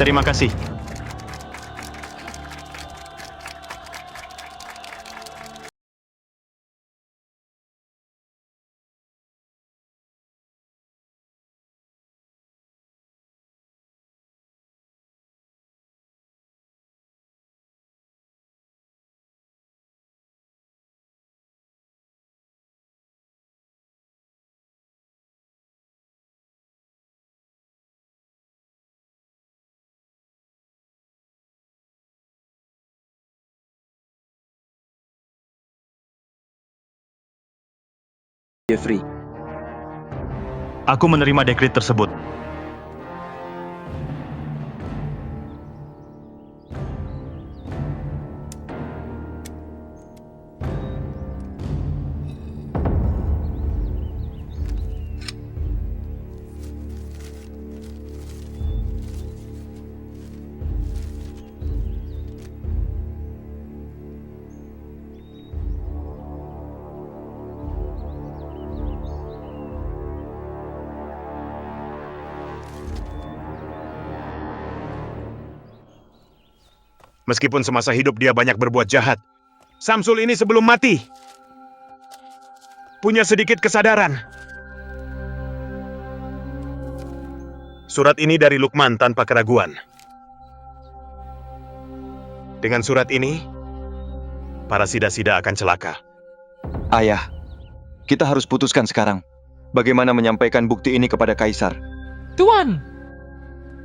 Terima kasih. Jeffrey, Aku menerima dekrit tersebut. Meskipun semasa hidup dia banyak berbuat jahat, Samsul ini sebelum mati punya sedikit kesadaran. Surat ini dari Lukman tanpa keraguan. Dengan surat ini, para sida-sida akan celaka. Ayah, kita harus putuskan sekarang. Bagaimana menyampaikan bukti ini kepada Kaisar? Tuan!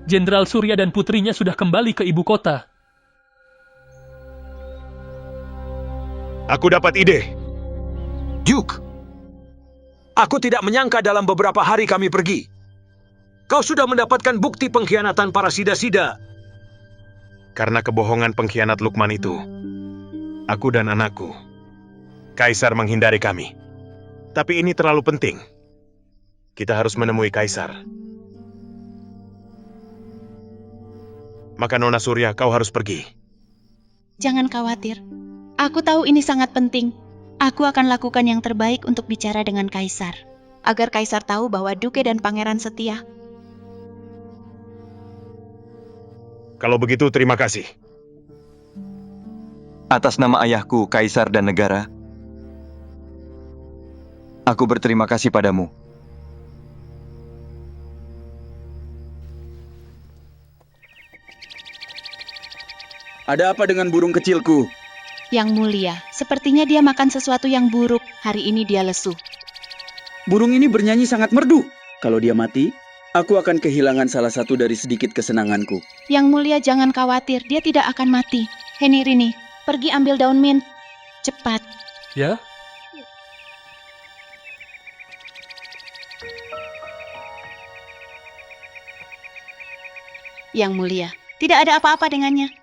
Jenderal Surya dan putrinya sudah kembali ke ibu kota. Aku dapat ide. Duke, aku tidak menyangka dalam beberapa hari kami pergi, kau sudah mendapatkan bukti pengkhianatan para sida-sida. Karena kebohongan pengkhianat Lukman itu, aku dan anakku, Kaisar menghindari kami. Tapi ini terlalu penting. Kita harus menemui Kaisar. Maka Nona Surya, kau harus pergi. Jangan khawatir. Aku tahu ini sangat penting. Aku akan lakukan yang terbaik untuk bicara dengan Kaisar. Agar Kaisar tahu bahwa Duke dan Pangeran setia. Kalau begitu, terima kasih. Atas nama ayahku, kaisar dan negara, aku berterima kasih padamu. Ada apa dengan burung kecilku? Yang mulia, sepertinya dia makan sesuatu yang buruk. Hari ini dia lesu. Burung ini bernyanyi sangat merdu. Kalau dia mati, aku akan kehilangan salah satu dari sedikit kesenanganku. Yang mulia, jangan khawatir, dia tidak akan mati. Heni Rini, pergi ambil daun mint. Cepat. Ya? Yang mulia, tidak ada apa-apa dengannya.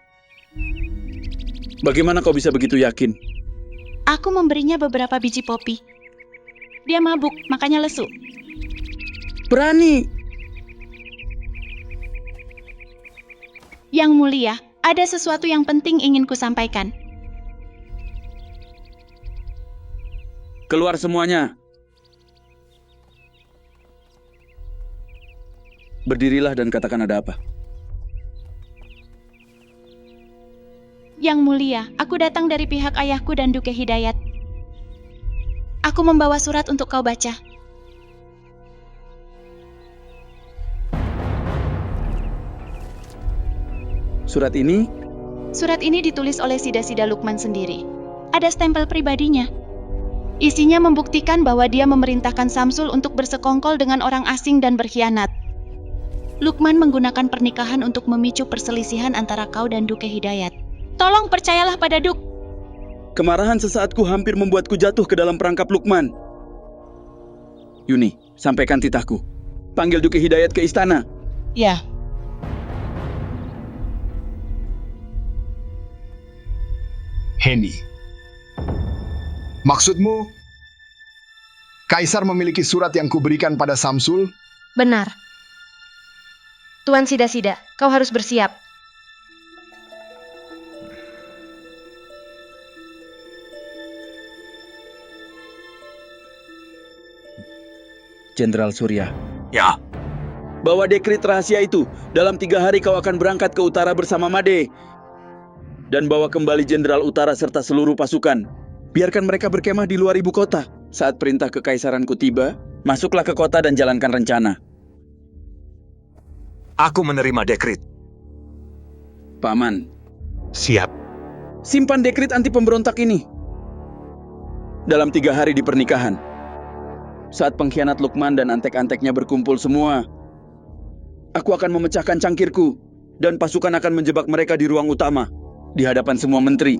Bagaimana kau bisa begitu yakin? Aku memberinya beberapa biji popi. Dia mabuk, makanya lesu. Berani! Yang mulia, ada sesuatu yang penting ingin kusampaikan. Keluar semuanya. Berdirilah dan katakan ada apa. Yang mulia, aku datang dari pihak ayahku dan Duke Hidayat. Aku membawa surat untuk kau baca. Surat ini? Surat ini ditulis oleh Sida-Sida Lukman sendiri. Ada stempel pribadinya. Isinya membuktikan bahwa dia memerintahkan Samsul untuk bersekongkol dengan orang asing dan berkhianat. Lukman menggunakan pernikahan untuk memicu perselisihan antara kau dan Duke Hidayat. Tolong percayalah pada Duk. Kemarahan sesaatku hampir membuatku jatuh ke dalam perangkap Lukman. Yuni, sampaikan titahku. Panggil Duke Hidayat ke istana. Ya. Heni, maksudmu, Kaisar memiliki surat yang kuberikan pada Samsul? Benar. Tuan Sida-Sida, kau harus bersiap. Jenderal Surya. Ya. Bawa dekrit rahasia itu. Dalam 3 hari kau akan berangkat ke utara bersama Made. Dan bawa kembali Jenderal Utara serta seluruh pasukan. Biarkan mereka berkemah di luar ibu kota. Saat perintah kekaisaranku tiba, masuklah ke kota dan jalankan rencana. Aku menerima dekrit. Paman. Siap. Simpan dekrit anti pemberontak ini. Dalam 3 hari di pernikahan. Saat pengkhianat Lukman dan antek-anteknya berkumpul semua, aku akan memecahkan cangkirku dan pasukan akan menjebak mereka di ruang utama, di hadapan semua menteri.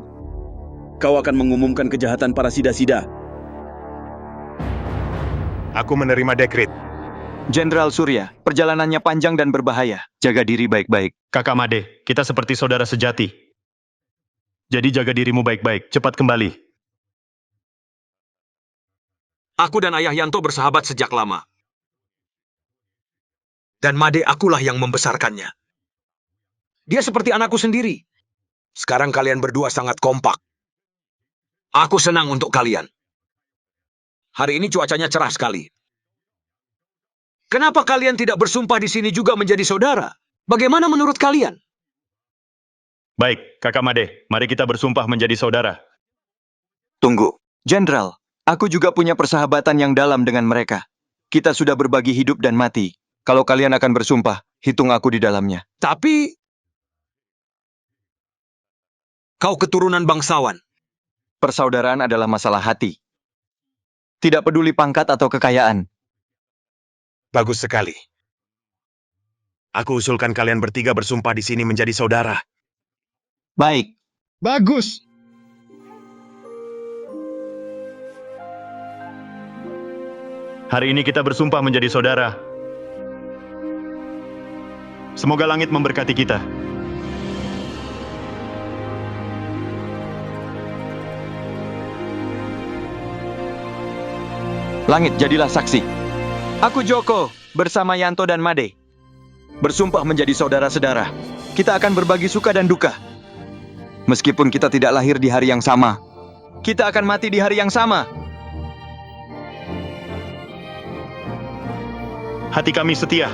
Kau akan mengumumkan kejahatan para Sida-Sida. Aku menerima dekrit. Jenderal Surya, perjalanannya panjang dan berbahaya. Jaga diri baik-baik. Kakak Made, kita seperti saudara sejati. Jadi jaga dirimu baik-baik, cepat kembali. Aku dan Ayah Yanto bersahabat sejak lama. Dan Made akulah yang membesarkannya. Dia seperti anakku sendiri. Sekarang kalian berdua sangat kompak. Aku senang untuk kalian. Hari ini cuacanya cerah sekali. Kenapa kalian tidak bersumpah di sini juga menjadi saudara? Bagaimana menurut kalian? Baik, Kakak Made, mari kita bersumpah menjadi saudara. Tunggu. Jenderal, aku juga punya persahabatan yang dalam dengan mereka. Kita sudah berbagi hidup dan mati. Kalau kalian akan bersumpah, hitung aku di dalamnya. Tapi kau keturunan bangsawan. Persaudaraan adalah masalah hati. Tidak peduli pangkat atau kekayaan. Bagus sekali. Aku usulkan kalian bertiga bersumpah di sini menjadi saudara. Baik. Bagus. Hari ini kita bersumpah menjadi saudara. Semoga langit memberkati kita. Langit, jadilah saksi. Aku Joko, bersama Yanto dan Made. Bersumpah menjadi saudara-saudara. Kita akan berbagi suka dan duka. Meskipun kita tidak lahir di hari yang sama, kita akan mati di hari yang sama. Hati kami setia.